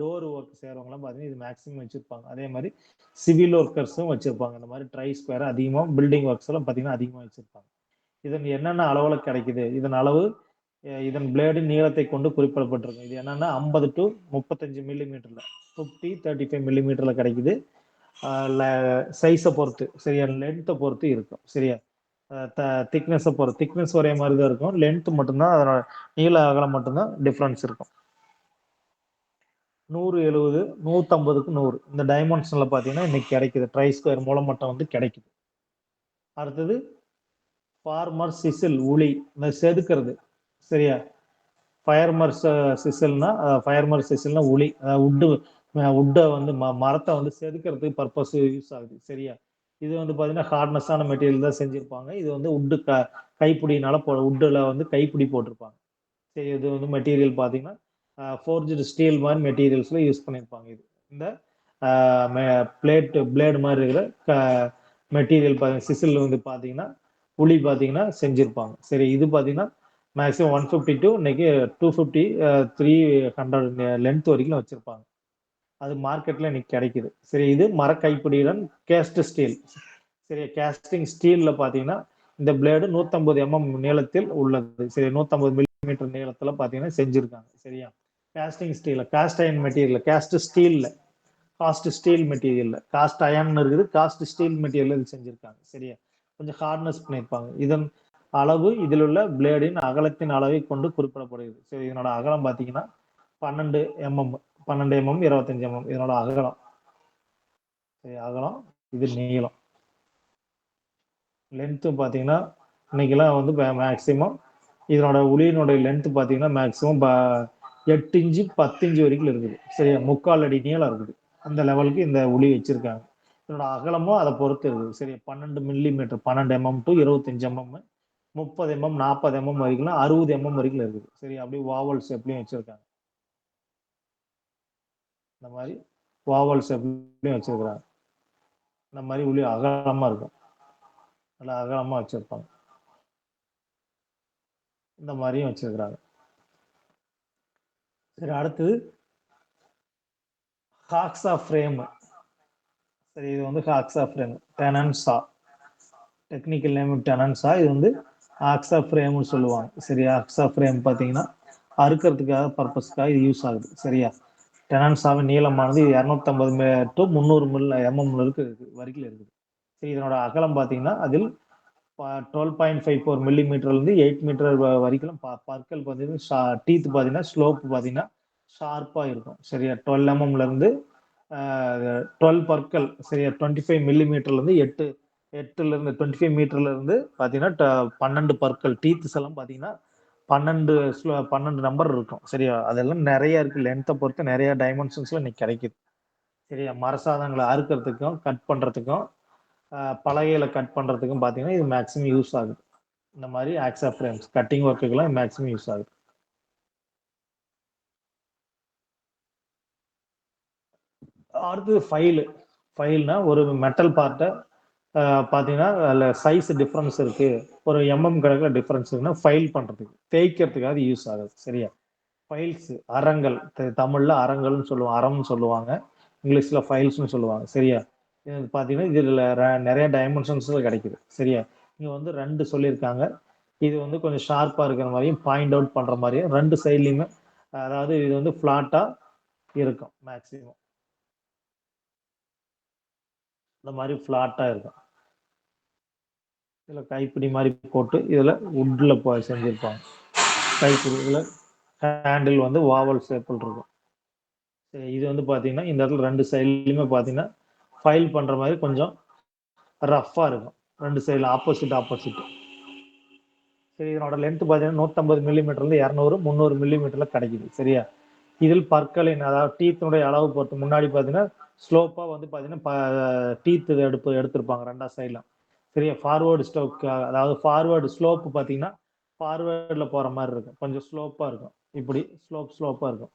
டோர் ஒர்க் செய்கிறவங்களாம் பார்த்தீங்கன்னா இது மேக்ஸிமம் வச்சுருப்பாங்க. அதே மாதிரி சிவில் ஒர்க்கர்ஸும் வச்சுருப்பாங்க. இந்த மாதிரி ட்ரை ஸ்கொயர் அதிகமாக பில்டிங் ஒர்க்ஸ் எல்லாம் பார்த்தீங்கன்னா அதிகமாக வச்சுருப்பாங்க. இதன் என்னென்ன அளவில் கிடைக்குது, இதன் அளவு இதன் பிளேடு நீளத்தை கொண்டு குறிப்பிடப்பட்டிருக்கும். இது என்னன்னா 50 to 35 மில்லிமீட்டர்ல, 50-35 மில்லிமீட்டர்ல கிடைக்குது. சைஸை பொறுத்து, சரியா, லென்த்தை பொறுத்து இருக்கும். சரியா, திக்னஸை பொறுத்து, திக்னஸ் ஒரே மாதிரி தான் இருக்கும், லென்த் மட்டும்தான், அதனோட நீள அகலம் மட்டும்தான் டிஃப்ரென்ஸ் இருக்கும். 170, 150க்கு 100 இந்த டைமென்ஷன்ல பார்த்தீங்கன்னா இன்னைக்கு கிடைக்குது. ட்ரை ஸ்கொயர் மூலம் மட்டும் வந்து கிடைக்குது. அடுத்தது ஃபார்மர் சிசில், உளி, இந்த செதுக்கிறது. சரியா, ஃபயர்மர் சிசில்னா உளி, உட்டை வந்து மரத்தை வந்து செதுக்கிறதுக்கு பர்பஸ் யூஸ் ஆகுது. சரியா, இது வந்து பார்த்தீங்கன்னா ஹார்ட்னஸான மெட்டீரியல் தான் செஞ்சுருப்பாங்க. இது வந்து உட்டு கைப்பிடினால உட்டில் வந்து கைப்பிடி போட்டிருப்பாங்க. சரி, இது வந்து மெட்டீரியல் பார்த்தீங்கன்னா ஃபோர்ஜ்டு ஸ்டீல் மாதிரி மெட்டீரியல்ஸில் யூஸ் பண்ணியிருப்பாங்க. இது இந்த பிளேடு மாதிரி இருக்கிற மெட்டீரியல் பார்த்தீங்கன்னா சிசில் வந்து பார்த்தீங்கன்னா உளி பார்த்தீங்கன்னா செஞ்சுருப்பாங்க. சரி, இது பார்த்தீங்கன்னா மேக்ஸிமம் 150 to இன்னைக்கு 250, 300 லென்த் வரைக்கும் வச்சிருப்பாங்க. அது மார்க்கெட்ல இன்னைக்கு கிடைக்குது. சரி, இது மரக்கைப்பிடியுடன் கேஸ்ட் ஸ்டீல். சரி, கேஸ்டிங் ஸ்டீல்ல பாத்தீங்கன்னா இந்த பிளேடு 150 நீளத்தில் உள்ளது. சரி, 150 மில்லிமீட்டர் நீளத்துல பாத்தீங்கன்னா செஞ்சிருக்காங்க. சரியா, casting steel, cast iron material, cast ஸ்டீல்ல, காஸ்ட் ஸ்டீல் மெட்டீரியல்ல, காஸ்ட் அயன் இருக்குது, காஸ்ட் ஸ்டீல் மெட்டீரியல் இது செஞ்சிருக்காங்க. சரியா, கொஞ்சம் ஹார்ட்னஸ் பண்ணியிருப்பாங்க. இதன் அளவு இதில் உள்ள பிளேடின் அகலத்தின் அளவை கொண்டு குறிப்பிடப்படுகிறது. சரி, இதனோட அகலம் பார்த்தீங்கன்னா 12 mm, 25 mm இதனோட அகலம். சரி, அகலம், இது நீளம். லென்த்து பார்த்தீங்கன்னா இன்னைக்கெல்லாம் வந்து மேக்சிமம் இதனோட உளியினுடைய லென்த் பார்த்தீங்கன்னா மேக்சிமம் 8 இன்ச்சு 10 இன்ச்சு வரைக்கும் இருக்குது. சரியா, 3/4 அடி நீளம் இருக்குது. அந்த லெவலுக்கு இந்த உளி வச்சிருக்காங்க. இதனோட அகலமும் அதை பொறுத்து இருக்குது. சரி, 12 millimetre, 12 mm to 25 mm, 30 mm, 40 mm வரைக்கும், 60 mm வரைக்கும் இருக்குது. சரி, அப்படியே வாவல் ஷேப்லையும் வச்சிருக்காங்க. இந்த மாதிரி வாவல் ஷேப்லையும் வச்சிருக்கிறாங்க. இந்த மாதிரி உளி அகலமா இருக்கும், நல்லா அகலமா வச்சிருப்பாங்க. இந்த மாதிரியும் வச்சிருக்கிறாங்க. சரி, அடுத்தது ஹாக்ஸா ஃப்ரேம். சரி, இது வந்து ஹாக்ஸா ஃப்ரேம், டெனன்சா, டெக்னிக்கல் நேம் டெனன்சா. இது வந்து ஆக்ஸா ஃப்ரேம்னு சொல்லுவாங்க. சரி, ஆக்ஸா ஃப்ரேம் பார்த்தீங்கன்னா அறுக்கிறதுக்காக பர்பஸ்க்காக இது யூஸ் ஆகுது. சரியா, டெனன்சாவின் நீளமானது 250 to 300 mm வரைக்கும் இருக்குது. சரி, இதனோட அகலம் பார்த்தீங்கன்னா அதில் 12.54 மில்லிமீட்டர்லேருந்து 8 மீட்டர் வரைக்கும் பற்கள் பார்த்தீங்கன்னா டீத் பார்த்தீங்கன்னா ஸ்லோப் பார்த்தீங்கன்னா ஷார்ப்பாக இருக்கும். சரியா, 12 mm இருந்து 12 பற்கள். சரியா, 25 மில்லிமீட்டர்லேருந்து 8 25 மீட்டர்ல இருந்து பார்த்தீங்கன்னா 12 பற்கள், டீத்ஸ் எல்லாம் பார்த்தீங்கன்னா 12 நம்பர் இருக்கும். சரியா, அதெல்லாம் நிறைய இருக்கு. லென்த்தை பொறுத்து நிறைய டைமென்ஷன்ஸ்ல இன்னைக்கு கிடைக்குது. சரியா, மரசாதங்களை அறுக்கிறதுக்கும் கட் பண்றதுக்கும் பலகையில கட் பண்றதுக்கும் பார்த்தீங்கன்னா இது மேக்ஸிமம் யூஸ் ஆகுது. இந்த மாதிரி ஆக்ஸா ஃப்ரேம்ஸ் கட்டிங் ஒர்க்குக்கெல்லாம் மேக்ஸிமம் யூஸ் ஆகுது. அடுத்தது ஃபைல்னா ஒரு மெட்டல் பார்ட்டை பார்த்தீங்கன்னா அதில் சைஸ் டிஃப்ரென்ஸ் இருக்கு, ஒரு கணக்கில் டிஃப்ரென்ஸ் இருக்குன்னா ஃபைல் பண்ணுறதுக்கு, தேய்க்கிறதுக்காக யூஸ் ஆகுது. சரியா, ஃபைல்ஸ், அறங்கள், தமிழில் அறங்கள்னு சொல்லுவாங்க, அறம்னு சொல்லுவாங்க, இங்கிலீஷில் ஃபைல்ஸ்னு சொல்லுவாங்க. சரியா, இது பார்த்தீங்கன்னா இதில் நிறைய டைமென்ஷன்ஸில் கிடைக்குது. சரியா, இங்கே வந்து 2 சொல்லியிருக்காங்க. இது வந்து கொஞ்சம் ஷார்ப்பாக இருக்கிற மாதிரியும் பாயிண்ட் அவுட் பண்ணுற மாதிரியும் 2 சைட்லையுமே, அதாவது இது வந்து ஃப்ளாட்டாக இருக்கும் மேக்ஸிமம், இந்த மாதிரி ஃப்ளாட்டாக இருக்கும். இதில் கைப்பிடி மாதிரி போட்டு இதில் உட்டில் செஞ்சுருப்பாங்க. கைப்பிடி இதில் ஹேண்டில் வந்து வாவல் ஷேப்பில் இருக்கும். சரி, இது வந்து பார்த்தீங்கன்னா இந்த இடத்துல 2 சைட்லையுமே பார்த்தீங்கன்னா ஃபைல் பண்ணுற மாதிரி கொஞ்சம் ரஃப்பாக இருக்கும், ரெண்டு சைடில் ஆப்போசிட். சரி, இதனோட லென்த் பார்த்தீங்கன்னா 150 மில்லிமீட்டர்லேருந்து 200 300 மில்லிமீட்டரில் கிடைக்குது. சரியா, இதில் பற்களின் அதாவது டீத்தினுடைய அளவு பொறுத்து முன்னாடி பார்த்தீங்கன்னா ஸ்லோப்பாக வந்து பார்த்தீங்கன்னா டீத்து எடுத்திருப்பாங்க ரெண்டாம் சைடில். சரியா, ஃபார்வேர்டு ஸ்டோக் அதாவது ஃபார்வேர்டு ஸ்லோப்பு பார்த்தீங்கன்னா ஃபார்வேர்டில் போகிற மாதிரி இருக்கும், கொஞ்சம் ஸ்லோப்பாக இருக்கும், இப்படி ஸ்லோப்பாக இருக்கும்.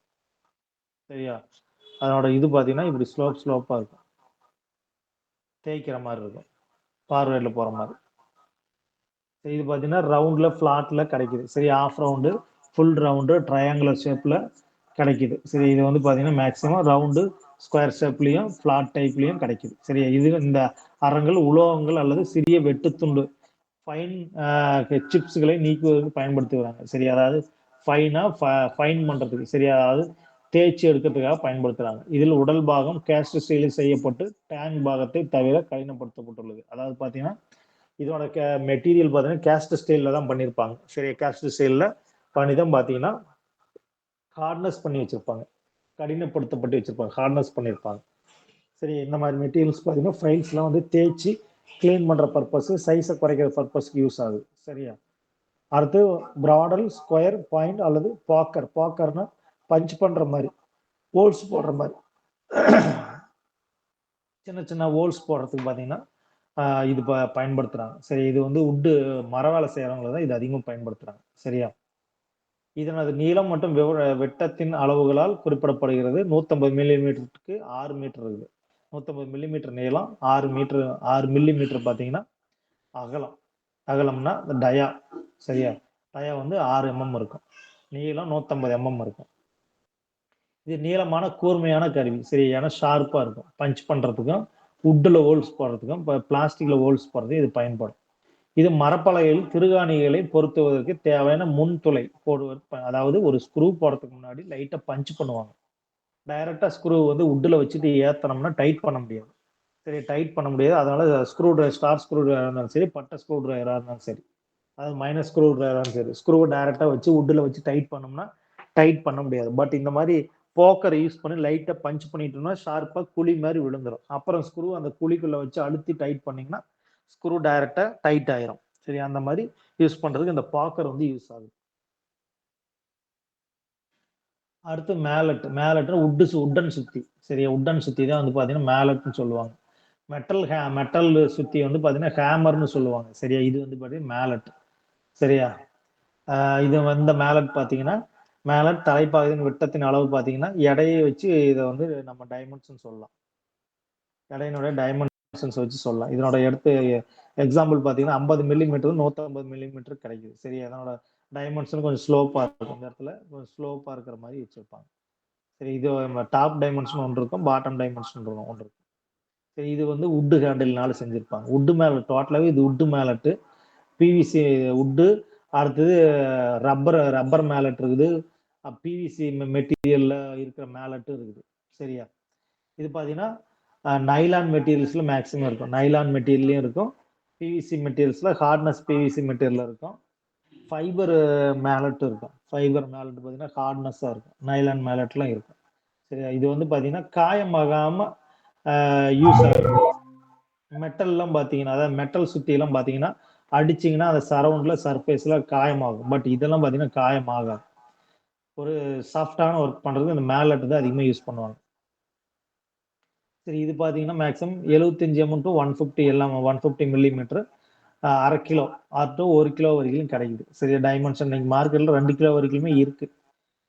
சரியா, அதனோட இது பார்த்தீங்கன்னா இப்படி ஸ்லோப்பாக இருக்கும், தேய்க்கிற மாதிரி இருக்கும், ஃபார்வேர்டில் போகிற மாதிரி. இது பார்த்தீங்கன்னா ரவுண்டில் ஃப்ளாட்டில் கிடைக்குது. சரி, half round, full round, triangular ஷேப்பில் கிடைக்குது. சரி, இது வந்து பார்த்தீங்கன்னா மேக்ஸிமம் ரவுண்டு, ஸ்கொயர் ஷேப்லேயும் ஃப்ளாட் டைப்லேயும் கிடைக்குது. சரியா, இது இந்த அரங்கள் உலோகங்கள் அல்லது சிறிய வெட்டுத்துண்டு ஃபைன் சிப்ஸ்களை நீக்குவதற்கு பயன்படுத்துகிறாங்க. சரி, அதாவது ஃபைன் பண்ணுறதுக்கு, சரி, அதாவது தேய்ச்சி எடுக்கிறதுக்காக பயன்படுத்துகிறாங்க. இதில் உடல் பாகம் கேஸ்ட் ஸ்டீலில் செய்யப்பட்டு டேங்க் பாகத்தை தவிர கடினப்படுத்தப்பட்டுள்ளது. அதாவது பார்த்தீங்கன்னா இதோட மெட்டீரியல் பார்த்தீங்கன்னா கேஸ்ட் ஸ்டைலில் தான் பண்ணியிருப்பாங்க. சரி, கேஸ்ட் ஸ்டைலில் பண்ணி தான் பார்த்தீங்கன்னா ஹார்ட்னஸ் பண்ணி வச்சிருப்பாங்க, கடினப்படுத்தப்பட்டு வச்சிருப்பாங்க, ஹார்ட்னஸ் பண்ணியிருப்பாங்க. சரி, இந்த மாதிரி மெட்டீரியல்ஸ் பார்த்தீங்கன்னா ஃபைல்ஸ்லாம் வந்து தேய்ச்சி கிளீன் பண்ணுற பர்பஸ், சைஸை குறைக்கிற பர்பஸ்க்கு யூஸ் ஆகுது. சரியா, அடுத்து ப்ராடல், ஸ்கொயர், பாயிண்ட் அல்லது பாக்கர்னா பஞ்ச் பண்ணுற மாதிரி, ஹோல்ஸ் போடுற மாதிரி, சின்ன ஹோல்ஸ் போடுறதுக்கு பார்த்தீங்கன்னா இது பயன்படுத்துறாங்க. சரி, இது வந்து உட்டு மர வேலை செய்யறவங்க தான் இது அதிகமாக பயன்படுத்துறாங்க. சரியா, இதனது நீளம் மற்றும் வெட்டத்தின் அளவுகளால் குறிப்பிடப்படுகிறது. 150 மில்லிமீட்டருக்கு 6 மீட்டர் இருக்குது. 150 மில்லிமீட்டர் நீளம், 6 மில்லிமீட்டர் பார்த்தீங்கன்னா அகலம்னா டயா. சரியா, டயா வந்து 6 mm இருக்கும், நீளம் 150 mm இருக்கும். இது நீளமான கூர்மையான கருவி. சரி, ஏன்னா ஷார்ப்பா இருக்கும், பஞ்ச் பண்றதுக்கும் உட்டில் ஹோல்ஸ் போடுறதுக்கும் பிளாஸ்டிக்ல ஹோல்ஸ் போடுறது இது பயன்படும். இது மரப்பலகையில் திருகாணிகளை பொருத்துவதற்கு தேவையான முன்துளை போடுவது. அதாவது ஒரு ஸ்க்ரூ போடுறதுக்கு முன்னாடி லைட்டா பஞ்ச் பண்ணுவாங்க. டைரக்டா ஸ்க்ரூ வந்து உட்டில் வச்சுட்டு ஏத்தனோம்னா டைட் பண்ண முடியாது. சரி, டைட் பண்ண முடியாது. அதனால ஸ்க்ரூ டிரைவர், ஸ்டார் ஸ்க்ரூ டிரைவராக இருந்தாலும் சரி, பட்டை ஸ்க்ரூ டிரைவராக இருந்தாலும் சரி, அது மைனஸ் ஸ்க்ரூ டிரைவராக சரி, ஸ்க்ரூவை டைரக்டா வச்சு உட்டில் வச்சு டைட் பண்ணோம்னா டைட் பண்ண முடியாது. பட் இந்த மாதிரி போக்கர் யூஸ் பண்ணி லைட்டா பஞ்ச் பண்ணிட்டோம்னா ஷார்ப்பா குழி மாதிரி விழுந்துரும். அப்புறம் ஸ்க்ரூ அந்த குழிக்குள்ள வச்சு அழுத்தி டைட் பண்ணீங்கன்னா ஸ்க்ரூ டைரக்டா டைட் ஆயிரும். சரி, அந்த மாதிரி யூஸ் பண்றதுக்கு இந்த பாக்கர் வந்து யூஸ் ஆகுது. அடுத்து மேலட் உட்டன் சுத்தி. சரியா, உட்டன் சுத்தி தான் வந்து பாத்தீங்கன்னா மேலட்னு சொல்லுவாங்க. மெட்டல் சுத்தி வந்து பாத்தீங்கன்னா ஹேமர்னு சொல்லுவாங்க. சரியா, இது வந்து பாத்தீங்கன்னா மேலட். சரியா, இது வந்து மேலட் பாத்தீங்கன்னா மேலட் தலைப்பாகையின் விட்டத்தின் அளவு பாத்தீங்கன்னா எடையை வச்சு இதை வந்து நம்ம டைமென்ஷன் சொல்லலாம். எடையினுடைய டைமென்ஷன்ஸ் வச்சு சொல்லலாம். இதனோட எடுத்து எக்ஸாம்பிள் பார்த்தீங்கன்னா 50 மில்லிமீட்டர் 150 மில்லிமீட்டர் கிடைக்குது. சரி, அதனோட டைமென்ஷன் கொஞ்சம் ஸ்லோப்பாக இருக்கும், இந்த இடத்துல கொஞ்சம் ஸ்லோப்பாக இருக்கிற மாதிரி வச்சிருப்பாங்க. சரி, இது டாப் டைமென்ஷன் ஒன்று இருக்கும், பாட்டம் டைமென்ஷன் ஒன்று இருக்கும். சரி, இது வந்து உட்டு ஹேண்டில்னால செஞ்சிருப்பாங்க. உட்டு மேலட், டோட்டலாகவே இது உட்டு மேலட்டு, பிவிசி உட்டு. அடுத்தது ரப்பர் மேலட் இருக்குது, பிவிசி மெட்டீரியல்ல இருக்கிற மேலட்டும் இருக்குது. சரியா, இது பார்த்தீங்கன்னா நைலான் மெட்டீரியல்ஸ்ல மேக்ஸிமம் இருக்கும், நைலான் மெட்டீரியல்லையும் இருக்கும், பிவிசி மெட்டீரியல்ஸ்ல ஹார்ட்னஸ் பிவிசி மெட்டீரியல் இருக்கும், ஃபைபர் மேலட்டும் இருக்கும். ஃபைபர் மேலட் பார்த்தீங்கன்னா ஹார்ட்னஸாக இருக்கும், நைலான் மேலட்லாம் இருக்கும். சரியா, இது வந்து பார்த்தீங்கன்னா காயமாகாம யூஸ் ஆகுது. மெட்டல்லாம் பார்த்தீங்கன்னா, அதாவது மெட்டல் சுத்தியெல்லாம் பார்த்தீங்கன்னா அடிச்சிங்கன்னா அந்த சரௌண்ட்ல சர்ஃபேஸ்ல காயமாகும். பட் இதெல்லாம் பார்த்தீங்கன்னா காயமாகாது. ஒரு சாஃப்டான ஒர்க் பண்ணுறதுக்கு இந்த மேலட் தான் அதிகமாக யூஸ் பண்ணுவாங்க. சரி, இது பார்த்தீங்கன்னா மேக்ஸிமம் 75 mm to 150 எல்லாம் 150 மில்லிமீட்டர், 1/2 கிலோ to 1 கிலோ வரைக்கும் கிடைக்குது. சரி, டைமென்ஷன் இன்னைக்கு மார்க்கெட்டில் 2 கிலோ வரைக்குமே இருக்கு.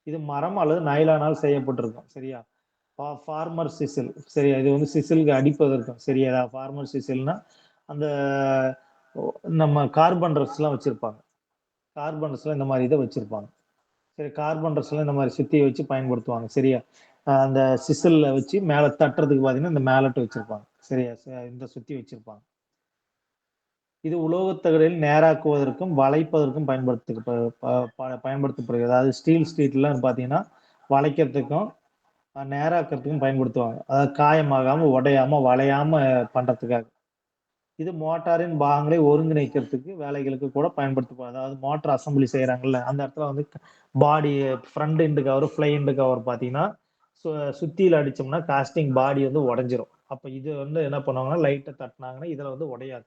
இது மரம் அல்லது நைலானால் செய்யப்பட்டிருக்கும். சரியா, ஃபார்மர் சிசில். சரியா, இது வந்து சிசிலுக்கு அடிப்பதற்கும். சரியா, ஃபார்மர் சிசில்னா அந்த நம்ம கார்பன்டர்ஸ்லாம் வச்சிருப்பாங்க, கார்பன்டர்ஸ்லாம் இந்த மாதிரி இதை வச்சிருப்பாங்க. சரி, கார்பன்டர்ஸ்லாம் இந்த மாதிரி சுத்தி வச்சு பயன்படுத்துவாங்க. சரியா, அந்த சிசில்ல வச்சு மேல தட்டுறதுக்கு பார்த்தீங்கன்னா இந்த மேலட் வச்சிருப்பாங்க. சரியா, இந்த சுத்தி வச்சிருப்பாங்க. இது உலோகத்தகடில் நேராக்குவதற்கும் வளைப்பதற்கும் பயன்படுத்தப்படுகிறது. அதாவது ஸ்டீல்லாம் பார்த்தீங்கன்னா வளைக்கிறதுக்கும் நேராக்கிறதுக்கும் பயன்படுத்துவாங்க. அதாவது காயமாகாம உடையாம வளையாம பண்றதுக்காக. இது மோட்டாரின் பாகங்களை ஒருங்கிணைக்கிறதுக்கு வேலைகளுக்கு கூட பயன்படுத்தப்படும். அதாவது மோட்டார் அசம்பிளி செய்யறாங்கல்ல, அந்த இடத்துல வந்து body front end cover, fly end cover பார்த்தீங்கன்னா சுத்தியில் அடிச்சோம்னா காஸ்டிங் பாடி வந்து உடஞ்சிரும். அப்ப இது வந்து என்ன பண்ணுவாங்கன்னா லைட்டா தட்டினாங்கன்னா இதுல வந்து உடையாது.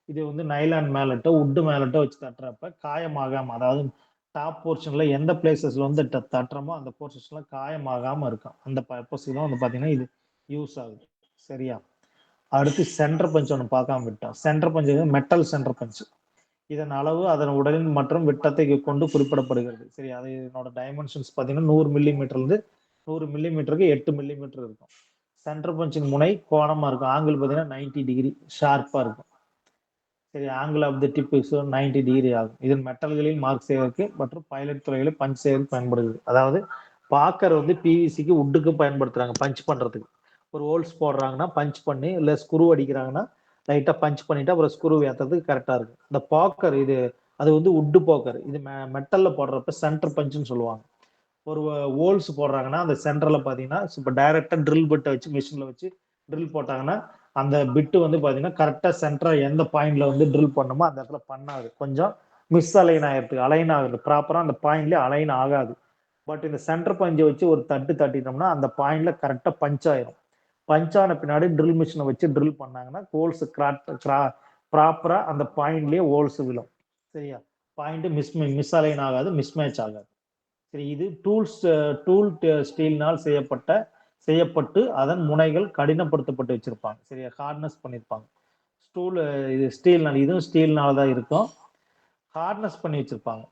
இது வந்து நைலான் மேலட்டோ உட்டு மேலட்டோ வச்சு தட்டுறப்ப காயமாகாம, அதாவது டாப் போர்ஷன்ல எந்த பிளேசஸ்ல வந்து தட்டுறோமோ அந்த போர்ஷன்ஸ்லாம் காயமாகாம இருக்கும். அந்த பர்பஸ்க்கு தான் வந்து பாத்தீங்கன்னா இது யூஸ் ஆகுது. சரியா? அடுத்து சென்டர் பஞ்ச் ஒன்று பார்க்காம விட்டோம். Centre punch metal centre punch. இதன் அளவு அதன் உடலின் மற்றும் விட்டத்தை கொண்டு குறிப்பிடப்படுகிறது. சரி, அது இதனோட டைமென்ஷன்ஸ் பார்த்தீங்கன்னா 100 மில்லிமீட்டர்லேருந்து 100 மில்லிமீட்டருக்கு 8 மில்லிமீட்டர் இருக்கும். சென்டர் பஞ்சின் முனை கோணமா இருக்கும். ஆங்கிள் பார்த்தீங்கன்னா 90 டிகிரி ஷார்ப்பா இருக்கும். சரி, angle of the tip is 90 degree ஆகும். இதன் மெட்டல்களில் மார்க் செய்வதற்கு மற்றும் பைலட் துறைகளில் பஞ்ச் செய்வதற்கு பயன்படுகிறது. அதாவது பாக்கர் வந்து பிவிசிக்கு உட்டுக்கு பயன்படுத்துறாங்க பஞ்ச் பண்றதுக்கு. ஒரு ஹோல்ஸ் போடுறாங்கன்னா பஞ்ச் பண்ணி, இல்லை ஸ்க்ரூ அடிக்கிறாங்கன்னா லைட்டா பஞ்ச் பண்ணிட்டு அப்புறம் ஸ்க்ரூ ஏற்றுறதுக்கு கரெக்டா இருக்கும். இந்த பாக்கர் இது அது வந்து உட்டு பாக்கர். இது மெட்டல்ல போடுறப்ப சென்டர் பஞ்சுன்னு சொல்லுவாங்க. ஒரு ஹோல்ஸ் போடுறாங்கன்னா அந்த சென்டர்ல பாத்தீங்கன்னா இப்போ டைரக்டா ட்ரில் பிட்டை வச்சு மிஷின்ல வச்சு ட்ரில் போட்டாங்கன்னா அந்த பிட்டு வந்து பாத்தீங்கன்னா கரெக்டா சென்டரா எந்த பாயிண்ட்ல வந்து ட்ரில் பண்ணுமோ அந்த இடத்துல பண்ணாது. கொஞ்சம் மிஸ் அலைன் ஆயிருக்கு, அலைன் ஆகுது, ப்ராப்பரா அந்த பாயிண்ட்லயே அலைன் ஆகாது. பட் இந்த சென்டர் பஞ்சை வச்சு ஒரு தட்டு தட்டிட்டோம்னா அந்த பாயிண்ட்ல கரெக்டா பஞ்ச் ஆயிரும். பஞ்ச் ஆன பின்னாடி ட்ரில் மிஷினை வச்சு ட்ரில் பண்ணாங்கன்னா ஹோல்ஸ் ப்ராப்பரா அந்த பாயிண்ட்லயே ஹோல்ஸ் விழும். சரியா? பாயிண்ட் மிஸ் அலைன் ஆகாது, மிஸ் மேட்ச் ஆகாது. சரி, இது டூல் ஸ்டீல்னால் செய்யப்பட்டு அதன் முனைகள் கடினப்படுத்தப்பட்டு வச்சிருப்பாங்க. சரியா? ஹார்ட்னஸ் பண்ணிருப்பாங்க. இது ஸ்டீல்னால, இதுவும் ஸ்டீல்னால தான் இருக்கும். ஹார்ட்னஸ் பண்ணி வச்சிருப்பாங்க.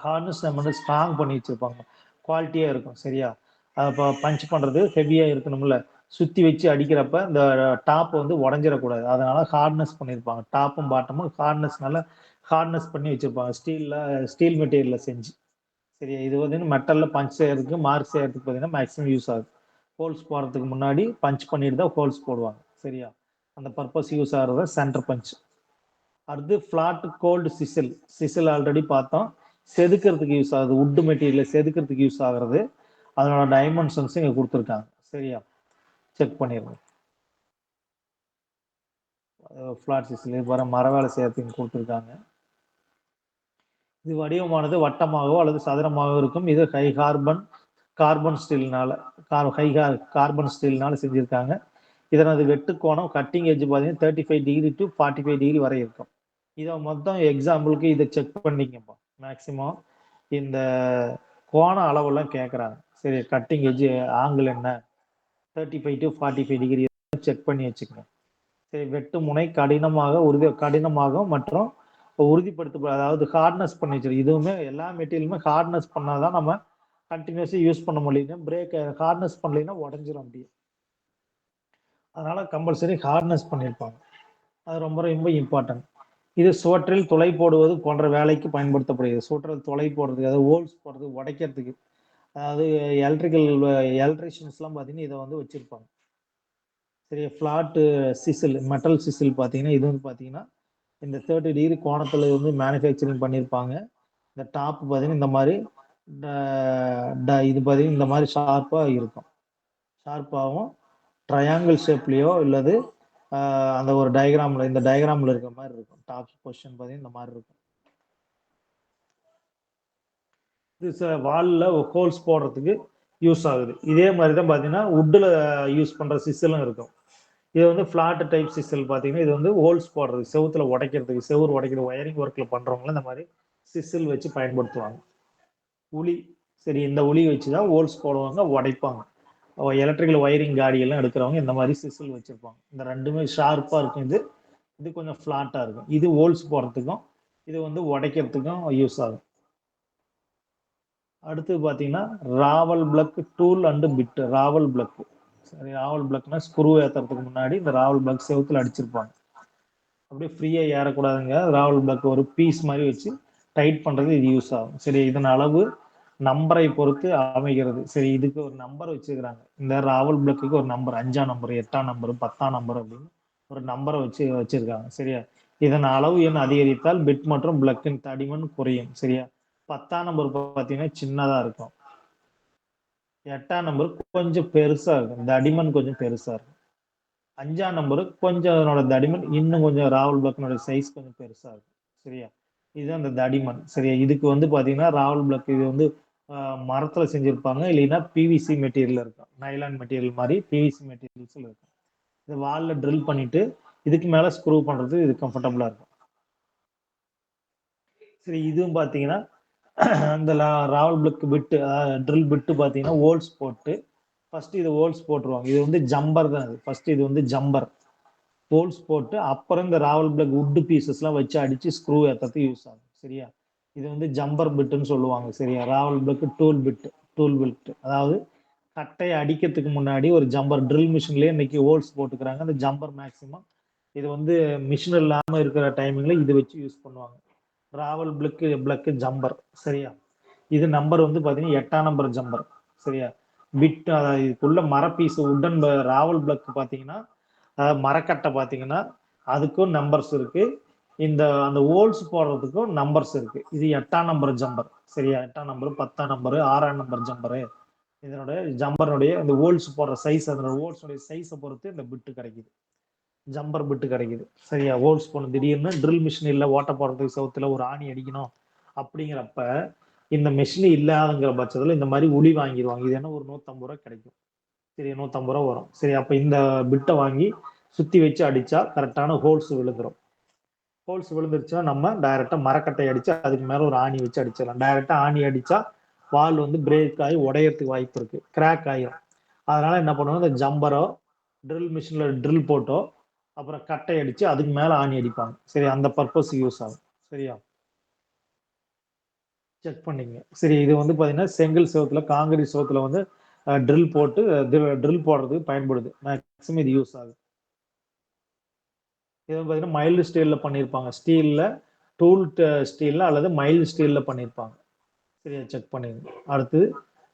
ஹார்ட்னஸ் வந்து ஸ்ட்ராங் பண்ணி வச்சிருப்பாங்க. குவாலிட்டியா இருக்கும். சரியா? இப்போ பஞ்ச் பண்றது ஹெவியா இருக்கணும்ல, சுத்தி வச்சு அடிக்கிறப்ப இந்த டாப் வந்து உடஞ்சிடக்கூடாது. அதனால ஹார்ட்னஸ் பண்ணியிருப்பாங்க. டாப்பும் பாட்டமும் ஹார்ட்னஸ் பண்ணி வச்சிருப்பாங்க. ஸ்டீல் மெட்டீரியல்ல செஞ்சு. சரியா? இது வந்து மெட்டல்ல பஞ்ச் செய்யறதுக்கு மார்க் செய்யறதுக்கு பார்த்தீங்கன்னா மேக்ஸிமம் யூஸ் ஆகுது. ஹோல்ஸ் போடுறதுக்கு முன்னாடி பஞ்ச் பண்ணிட்டு தான் ஹோல்ஸ் போடுவாங்க. சரியா? அந்த பர்பஸ் யூஸ் ஆகுறது சென்டர் பஞ்ச். அடுத்து ஃபிளாட் கோல்டு சிசில் ஆல்ரெடி பார்த்தோம். செதுக்கிறதுக்கு யூஸ் ஆகுது. உட் மெட்டீரியல் செதுக்கிறதுக்கு யூஸ் ஆகுறது. அதனோட டைமென்ஷன்ஸ் இங்க கொடுத்துருக்காங்க. சரியா? செக் பண்ணிடுங்க. ஃபிளாட் சிசில் வர மர வேலை செய்யறதுக்கு கொடுத்துருக்காங்க. இது வடிவமானது வட்டமாகவோ அல்லது சதுரமாகவோ இருக்கும். இது கார்பன் ஸ்டீல்னால செஞ்சிருக்காங்க. இதனது வெட்டு கோணம் கட்டிங் எட்ஜ் பார்த்தீங்கன்னா 35 டிகிரி டு 45 டிகிரி வரை இருக்கும். இதை மொத்தம் எக்ஸாம்பிளுக்கு இதை செக் பண்ணிக்கப்பா. மேக்சிமம் இந்த கோண அளவெல்லாம் கேட்குறாங்க. சரி, கட்டிங் எட்ஜ் ஆங்கிள் என்ன, 35 டு 45 டிகிரி செக் பண்ணி வச்சுக்கணும். சரி, வெட்டு முனை கடினமாக மற்றும் உறுதிப்படுத்த, அதாவது ஹார்ட்னஸ் பண்ணி வச்சிருக்கு. இதுவுமே எல்லா மெட்டீரியலுமே ஹார்ட்னஸ் பண்ணாதான் நம்ம கண்டினியூஸா யூஸ் பண்ண முடியும். பிரேக் ஹார்ட்னஸ் பண்ணலைன்னா உடஞ்சிரும் அப்படியே. அதனால கம்பல்சரி ஹார்ட்னஸ் பண்ணியிருப்பாங்க. அது ரொம்ப ரொம்ப இம்பார்ட்டன்ட். இது சுவற்றில் துளை போடுவது போன்ற வேலைக்கு பயன்படுத்தப்படுகிறது. சுவற்றில் துளை போடுறதுக்கு, அதாவது ஹோல்ஸ் போடுறது, உடைக்கிறதுக்கு, அதாவது எலக்ட்ரிஷியன்ஸ்லாம் பார்த்தீங்கன்னா இதை வந்து வச்சிருப்பாங்க. சரி, ஃபிளாட் மெட்டல் சிசில் பார்த்தீங்கன்னா இது வந்து பார்த்தீங்கன்னா இந்த 30 டிகிரி கோணத்தில் வந்து மேனுஃபேக்சரிங் பண்ணியிருப்பாங்க. இந்த டாப் பார்த்தீங்கன்னா இந்த மாதிரி இது பார்த்தீங்கன்னா இந்த மாதிரி ஷார்ப்பாக இருக்கும். ஷார்ப்பாகவும் ட்ரையாங்கிள் ஷேப்லேயோ இல்லது அந்த ஒரு இந்த டயக்ராமில் இருக்கிற மாதிரி இருக்கும். டாப் பொசிஷன் பார்த்தீங்கன்னா இந்த மாதிரி இருக்கும். இது வாலில் ஹோல்ஸ் போடுறதுக்கு யூஸ் ஆகுது. இதே மாதிரி தான் பார்த்தீங்கன்னா உட்டில் யூஸ் பண்ணுற சிசலும் இருக்கும். இது வந்து ஃபிளாட் டைப் சிசல் பார்த்தீங்கன்னா இது வந்து ஹோல்ஸ் போடுறது, செவுத்துல உடைக்கிறதுக்கு, செவுறு உடைக்கிறது, ஒயரிங் ஒர்க்கில் பண்ணுறவங்களும் இந்த மாதிரி சிசில் வச்சு பயன்படுத்துவாங்க. உளி, சரி, இந்த உளி வச்சு தான் ஹோல்ஸ் போடுவாங்க, உடைப்பாங்க. எலக்ட்ரிக்கல் ஒயரிங் காடியெல்லாம் எடுக்கிறவங்க இந்த மாதிரி சிசில் வச்சுருப்பாங்க. இந்த ரெண்டுமே ஷார்ப்பாக இருக்கும். இது கொஞ்சம் ஃப்ளாட்டாக இருக்கும். இது ஹோல்ஸ் போடுறதுக்கும் இது வந்து உடைக்கிறதுக்கும் யூஸ் ஆகும். அடுத்து பார்த்தீங்கன்னா rawl plug tool and bit. Rawl plug, சரி, ராவல் பிளக்னா ஸ்க்ரூ ஏற்றுறதுக்கு முன்னாடி இந்த ராவல் பிளக் செவுத்துல அடிச்சிருப்பாங்க. அப்படியே ஃப்ரீயாக ஏறக்கூடாதுங்க. ராவல் பிளக் ஒரு பீஸ் மாதிரி வச்சு டைட் பண்ணுறது இது யூஸ் ஆகும். சரி, இதன் அளவு நம்பரை பொறுத்து அமைகிறது. சரி, இதுக்கு ஒரு நம்பர் வச்சுக்கிறாங்க. இந்த ராவல் பிளக்குக்கு ஒரு நம்பர், 5ஆம் நம்பர், 8ஆம் நம்பர், 10ஆம் நம்பர் அப்படின்னு ஒரு நம்பரை வச்சிருக்காங்க. சரியா? இதன் அளவு எண் அதிகரித்தால் பிட் மற்றும் பிளக்கின் தடிமன் குறையும். சரியா? 10ஆம் நம்பர் பார்த்தீங்கன்னா சின்னதா இருக்கும். 8ஆம் நம்பர் கொஞ்சம் பெருசா இருக்கும், தடிமன் கொஞ்சம் பெருசா இருக்கும். 5ஆம் நம்பர் கொஞ்சம் அதனோட தடிமன் இன்னும் கொஞ்சம் ராவல் பிளக்கினோட சைஸ் கொஞ்சம் பெருசா இருக்கும். சரியா? இதுதான் இந்த தடிமன். சரியா? இதுக்கு வந்து பாத்தீங்கன்னா ராவல் பிளக் இது வந்து மரத்துல செஞ்சிருப்பாங்க, இல்லைன்னா பிவிசி மெட்டீரியல் இருக்கும், நைலான் மெட்டீரியல் மாதிரி பிவிசி மெட்டீரியல்ஸ்ல இருக்கும். இது வால்ல ட்ரில் பண்ணிட்டு இதுக்கு மேல ஸ்க்ரூ பண்றது இது கம்ஃபர்டபுளா இருக்கும். சரி, இதுவும் பாத்தீங்கன்னா அந்த ராவல் பிளக் பிட்டு ட்ரில் பிட்டு பாத்தீங்கன்னா ஹோல்ஸ் போட்டு ஃபர்ஸ்ட் இது ஹோல்ஸ் போட்டுருவாங்க. இது வந்து ஜம்பர் தான். இது ஃபர்ஸ்ட் இது வந்து ஜம்பர் ஹோல்ஸ் போட்டு அப்புறம் இந்த ராவல் பிளக் வுட் பீசஸ்லாம் வச்சு அடிச்சு ஸ்க்ரூ ஏற்றத்துக்கு யூஸ் ஆகும். சரியா, இது வந்து ஜம்பர் பிட்டுன்னு சொல்லுவாங்க. சரியா, ராவல் பிளக் டூல் பிட், அதாவது கட்டையை அடிக்கிறதுக்கு முன்னாடி ஒரு ஜம்பர் ட்ரில் மிஷின்லயே இன்னைக்கு ஹோல்ஸ் போட்டுக்கிறாங்க. அந்த ஜம்பர் மேக்சிமம் இது வந்து மிஷின் இல்லாம இருக்கிற டைமிங்ல இது வச்சு யூஸ் பண்ணுவாங்க. Rawl plug jumper. சரியா, இது நம்பர் வந்து பாத்தீங்கன்னா 8ஆம் நம்பர் ஜம்பர். சரியா, பிட் இதுக்குள்ள மர பீஸ் உடன் ராவல் பிளக் பாத்தீங்கன்னா மரக்கட்டை பாத்தீங்கன்னா அதுக்கும் நம்பர்ஸ் இருக்கு. இந்த அந்த ஹோல்ஸ் போடுறதுக்கும் நம்பர்ஸ் இருக்கு. இது 8ஆம் நம்பர் ஜம்பர். சரியா, 8ஆம் நம்பர், 10ஆம் நம்பர், 6ஆம் நம்பர் ஜம்பரு. இதனோட ஜம்பருடைய இந்த ஹோல்ஸ் போடுற சைஸ், அதனோட ஹோல்ஸோட சைஸை பொறுத்து இந்த பிட்டு கிடைக்குது, ஜம்பர் பிட்டு கிடைக்குது. சரியா, ஹோல்ஸ் போடணும், திடீர்னு ட்ரில் மிஷின் இல்லை ஓட்ட போடுறதுக்கு சவுத்துல ஒரு ஆணி அடிக்கணும் அப்படிங்கிறப்ப இந்த மிஷின் இல்லாதங்கிற பட்சத்துல இந்த மாதிரி உளி வாங்கிடுவாங்க. இது என்ன ஒரு 150 ரூபா கிடைக்கும். சரி, 150 ரூபா வரும். சரி, அப்ப இந்த பிட்டை வாங்கி சுத்தி வச்சு அடிச்சா கரெக்டான ஹோல்ஸ் விழுந்துரும். ஹோல்ஸ் விழுந்துருச்சுன்னா நம்ம டைரக்டா மரக்கட்டை அடிச்சு அதுக்கு மேல ஒரு ஆணி வச்சு அடிச்சிடலாம். டைரக்டா ஆணி அடிச்சா வால் வந்து பிரேக் ஆகி உடையறதுக்கு வாய்ப்பு இருக்கு, கிராக் ஆயிரும். அதனால என்ன பண்ணுவோம், இந்த ஜம்பரோ ட்ரில் மிஷின்ல ட்ரில் போட்டோ அப்புறம் கட்டை அடிச்சு அதுக்கு மேல ஆணி அடிப்பாங்க. சரி, அந்த பர்பஸ் யூஸ் ஆகும். சரியா, செக் பண்ணிங்க. சரி, இது வந்து பாத்தீங்கன்னா செங்கல் செவத்துல காங்கிரீட் செவத்துல வந்து ட்ரில் போட்டு ட்ரில் போடுறதுக்கு பயன்படுது. மேக்ஸிமம் இது யூஸ் ஆகுது. இது வந்து பாத்தீங்கன்னா மைல்டு ஸ்டீல்ல பண்ணியிருப்பாங்க. ஸ்டீல்ல டூல் ஸ்டீல்ல அல்லது மைல்டு ஸ்டீல்ல பண்ணியிருப்பாங்க. சரியா, செக் பண்ணிங்க. அடுத்து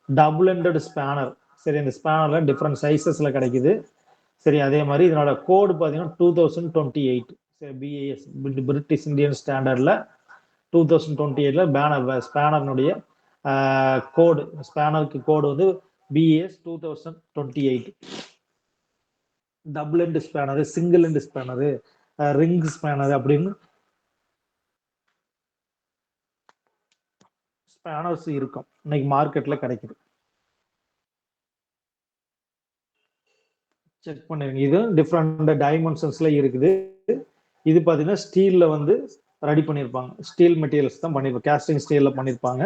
டபுள் எண்டட் ஸ்பேனர். சரி, இந்த ஸ்பேனர்ல டிஃப்ரெண்ட் சைசஸ்ல கிடைக்குது. சரி, அதே மாதிரி இதனோட கோடு பார்த்தீங்கன்னா 2028. சரி, பிஏஎஸ் பிரிட்டிஷ் இந்தியன் ஸ்டாண்டர்ட்ல 2028ல பேனர் ஸ்பேனர்னுடைய கோடு, ஸ்பேனருக்கு கோடு வந்து BAS 2028. Double end spanner, single end spanner, ring spanner அப்படின்னு ஸ்பேனர்ஸ் இருக்கும், இன்னைக்கு மார்க்கெட்ல கிடைக்குது. செக் பண்ணிருங்க. இது டிஃப்ரெண்ட் டைமென்ஷன்ஸ்ல இருக்குது. இது பாத்தீங்கன்னா ஸ்டீல்ல வந்து ரெடி பண்ணியிருப்பாங்க. ஸ்டீல் மெட்டீரியல்ஸ் தான் பண்ணிருப்பாங்க, கேஸ்டிங் ஸ்டீல்ல பண்ணியிருப்பாங்க.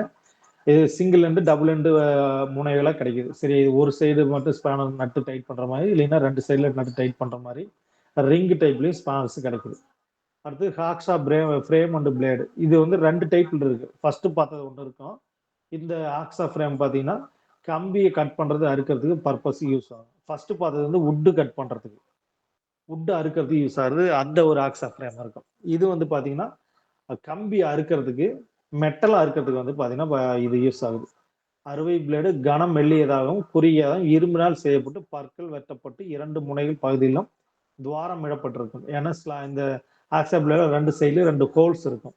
இது சிங்கிள் எண்டு டபுள் எண்டு முனைகளா கிடைக்குது. சரி, ஒரு சைடு மட்டும் ஸ்பேனர் நட்டு டைட் பண்ற மாதிரி, இல்லைன்னா ரெண்டு சைடுல நட்டு டைட் பண்ற மாதிரி ரிங் டைப்லயும் ஸ்பேனர்ஸ் கிடைக்குது. அடுத்து ஹாக்ஸா ஃப்ரேம் அண்ட் பிளேடு. இது வந்து ரெண்டு டைப்ல இருக்கு. ஃபர்ஸ்ட் பார்த்தது ஒன்று இருக்கும். இந்த ஆக்ஸா ஃப்ரேம் பார்த்தீங்கன்னா கம்பியை கட் பண்றது அறுக்கிறதுக்கு பர்பஸ் யூஸ் ஆகும். ஃபர்ஸ்ட் பார்த்தது வந்து வுட்டு கட் பண்றதுக்கு, வுட்டு அறுக்கிறதுக்கு யூஸ் ஆகுது. அந்த ஒரு ஆக்ஸா ஃப்ரேம் இருக்கும். இது வந்து பாத்தீங்கன்னா கம்பி அறுக்கிறதுக்கு, மெட்டல் அறுக்கிறதுக்கு வந்து பாத்தீங்கன்னா இது யூஸ் ஆகுது. அறுவை பிளேடு கனம் மெல்லியதாகவும் குறுகியதாகவும் இரும்பினால் செய்யப்பட்டு பற்கள் வெட்டப்பட்டு இரண்டு முனைகள் பகுதியிலும் துவாரம் இடப்பட்டிருக்கும். ஏன்னா இந்த ஆக்ஸா பிளேட ரெண்டு சைடுல ரெண்டு ஹோல்ஸ் இருக்கும்.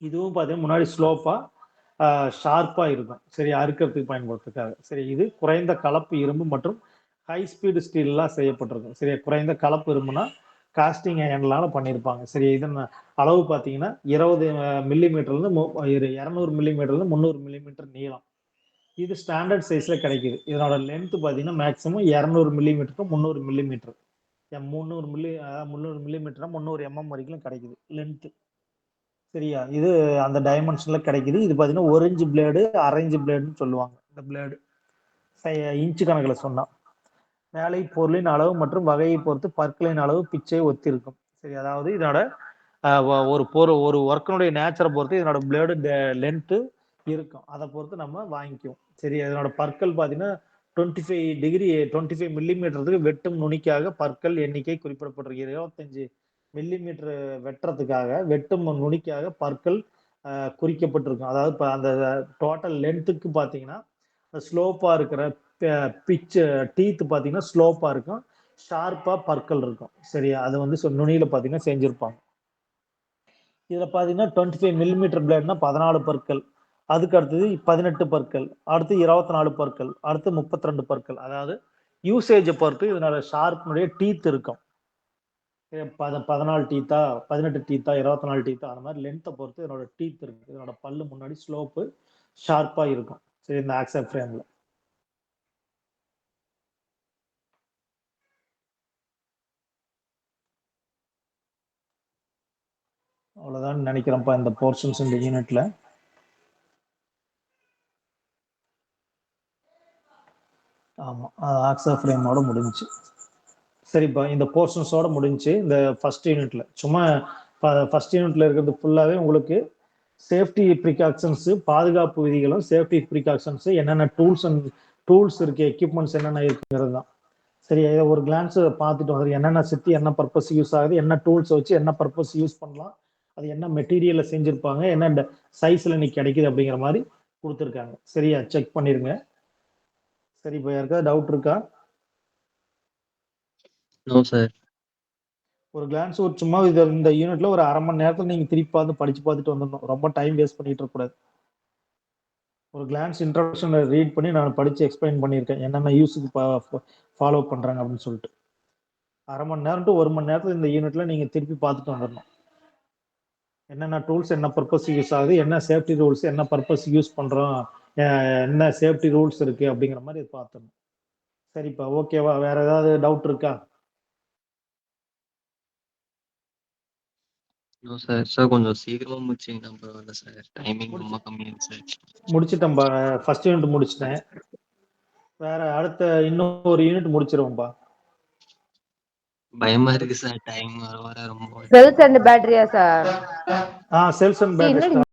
இதுவும் பாத்தீங்கன்னா முன்னாடி ஸ்லோப்பா ஷார்ப்பா இருக்கும். சரி, அறுக்கிறதுக்கு பயன்படுத்துறதுக்காக. சரி, இது குறைந்த கலப்பு இரும்பு மற்றும் ஹை ஸ்பீடு ஸ்டீல்லாம் செய்யப்பட்டிருக்கும். சரி, குறைந்த கலப்பு இரும்புனா காஸ்டிங் அயன்லால பண்ணியிருப்பாங்க. சரி, இதன் அளவு பார்த்தீங்கன்னா 20 மில்லிமீட்டர்ல இருந்து 200 மில்லிமீட்டர்ல இருந்து 300 மில்லிமீட்டர் நீளம். இது ஸ்டாண்டர்ட் சைஸ்ல கிடைக்குது. இதனோட லென்த் பார்த்தீங்கன்னா maximum 200 millimetre 300 millimetre. 300 millimetre 300 mm வரைக்கும் கிடைக்குது லென்த். சரியா, இது அந்த டைமென்ஷன்ல கிடைக்குது. இது பாத்தீங்கன்னா ஒரு இன்ச் பிளேடு, அரை இன்ச் பிளேடுன்னு சொல்லுவாங்க. இந்த பிளேடு இன்ச்சு கணக்கில் சொன்னா வேலை பொருளின் அளவு மற்றும் வகையை பொறுத்து பற்களின் அளவு பிச்சை ஒத்திருக்கும். சரி, அதாவது இதனோட ஒரு ஒர்க்கினுடைய நேச்சரை பொறுத்து இதனோட பிளேடு லென்த்து இருக்கும். அதை பொறுத்து நம்ம வாங்கிக்குவோம். சரி, அதனோட பற்கள் பார்த்தீங்கன்னா 25 மில்லிமீட்டருக்கு வெட்டும் நுனிக்காக பற்கள் எண்ணிக்கை குறிப்பிடப்பட்டிருக்கு. 25 மில்லிமீட்டர் வெட்டுறதுக்காக வெட்டும் நுனிக்காக பற்கள் குறிக்கப்பட்டிருக்கும். அதாவது இப்போ அந்த டோட்டல் லென்த்துக்கு பார்த்தீங்கன்னா ஸ்லோப்பா இருக்கிற பிச் டீத் பார்த்தீங்கன்னா ஸ்லோப்பா இருக்கும், ஷார்ப்பா பற்கள் இருக்கும். சரியா, அது வந்து நுனியில பார்த்தீங்கன்னா செஞ்சிருப்பாங்க. இதுல பாத்தீங்கன்னா 25 மில்லிமீட்டர் பிளேட்னா 14 பற்கள், அதுக்கு அடுத்தது 18 பற்கள், அடுத்து 24 பற்கள், அடுத்து 32 பற்கள். அதாவது யூசேஜ் பொறுத்து இதனோட ஷார்ப்னுடைய டீத் இருக்கும். 14 டீத்தா, 18 டீத்தா, 24 டீத்தா, அந்த மாதிரி லென்த்தை பொறுத்து இதனோட டீத் இருக்கு. இதனோட பல்லு முன்னாடி ஸ்லோப்பு ஷார்ப்பா இருக்கும். சரி, இந்த ஆக்சப் ஃப்ரேம்ல அவ்வளவுதான் நினைக்கிறேன்ப்பா இந்த போர்ஷன்ஸ் இந்த யூனிட்ல. ஆமா, ஆக்சப் ஃப்ரேமோட முடிஞ்சுச்சு. சரிப்பா, இந்த போர்ஷன்ஸோட முடிஞ்சு இந்த ஃபர்ஸ்ட் யூனிட்ல. சும்மா ஃபர்ஸ்ட் யூனிட்ல இருக்கிறது ஃபுல்லாவே உங்களுக்கு சேஃப்டி ப்ரிகாஷன்ஸ், பாதுகாப்பு விதிகளும் சேஃப்டி ப்ரிகாஷன்ஸ், என்னென்ன டூல்ஸ் இருக்கு, எக்யூப்மெண்ட்ஸ் என்னென்ன இருக்குங்கிறது தான். சரி, இதை ஒரு கிளான்ஸ் பார்த்துட்டு வந்து என்னென்ன சித்தி என்ன பர்பஸ் யூஸ் ஆகுது, என்ன டூல்ஸ் வச்சு என்ன பர்பஸ் யூஸ் பண்ணலாம், அது என்ன மெட்டீரியல்ல செஞ்சிருப்பாங்க, என்ன சைஸ்ல இன்னைக்கு கிடைக்குது அப்படிங்கிற மாதிரி கொடுத்துருக்காங்க. சரியா, செக் பண்ணிருங்க. சரி, இப்போ யாருக்காவது டவுட் இருக்கா? No sir. ஒரு கிளான்ஸ் ஒரு சும்மா இந்த யூனிட்ல ஒரு அரை மணி நேரத்துல நீங்க திருப்பி பார்த்து படிச்சு பார்த்துட்டு வந்துடணும். ரொம்ப டைம் வேஸ்ட் பண்ணிட்டு இருக்கக்கூடாது. ஒரு கிளான்ஸ் இன்ட்ரோடக்ஷன் ரீட் பண்ணி நான் படிச்சு எக்ஸ்பிளைன் பண்ணியிருக்கேன் என்னென்ன யூஸுக்கு ஃபாலோ பண்றாங்க அப்படின்னு சொல்லிட்டு. அரை மணி நேரம் டு 1 மணி நேரத்துல இந்த யூனிட்ல நீங்க திருப்பி பார்த்துட்டு வந்துடணும். என்னென்ன டூல்ஸ் என்ன பர்பஸ் யூஸ் ஆகுது, என்ன சேஃப்டி ரூல்ஸ் என்ன பர்பஸ் யூஸ் பண்றோம், என்ன சேஃப்டி ரூல்ஸ் இருக்கு அப்படிங்கிற மாதிரி பார்த்துடணும். சரிப்பா, ஓகேவா? வேற ஏதாவது டவுட் இருக்கா? No sir. சார் கொஞ்சம் சீக்கிரமா முடிச்சீங்கன்னா பரவாயில்ல சார். டைமிங் ரொம்ப கம்மியா சார். முடிச்சிட்டேன்பா, ஃபர்ஸ்ட் யூனிட் முடிச்சிட்டேன். வேற அடுத்த இன்னும் ஒரு யூனிட் முடிச்சிருவோம்பா. பயமா இருக்கு சார், டைம் வர வர ரொம்ப. செல்ஸ் அண்ட் பேட்டரியா சார்? Cells and battery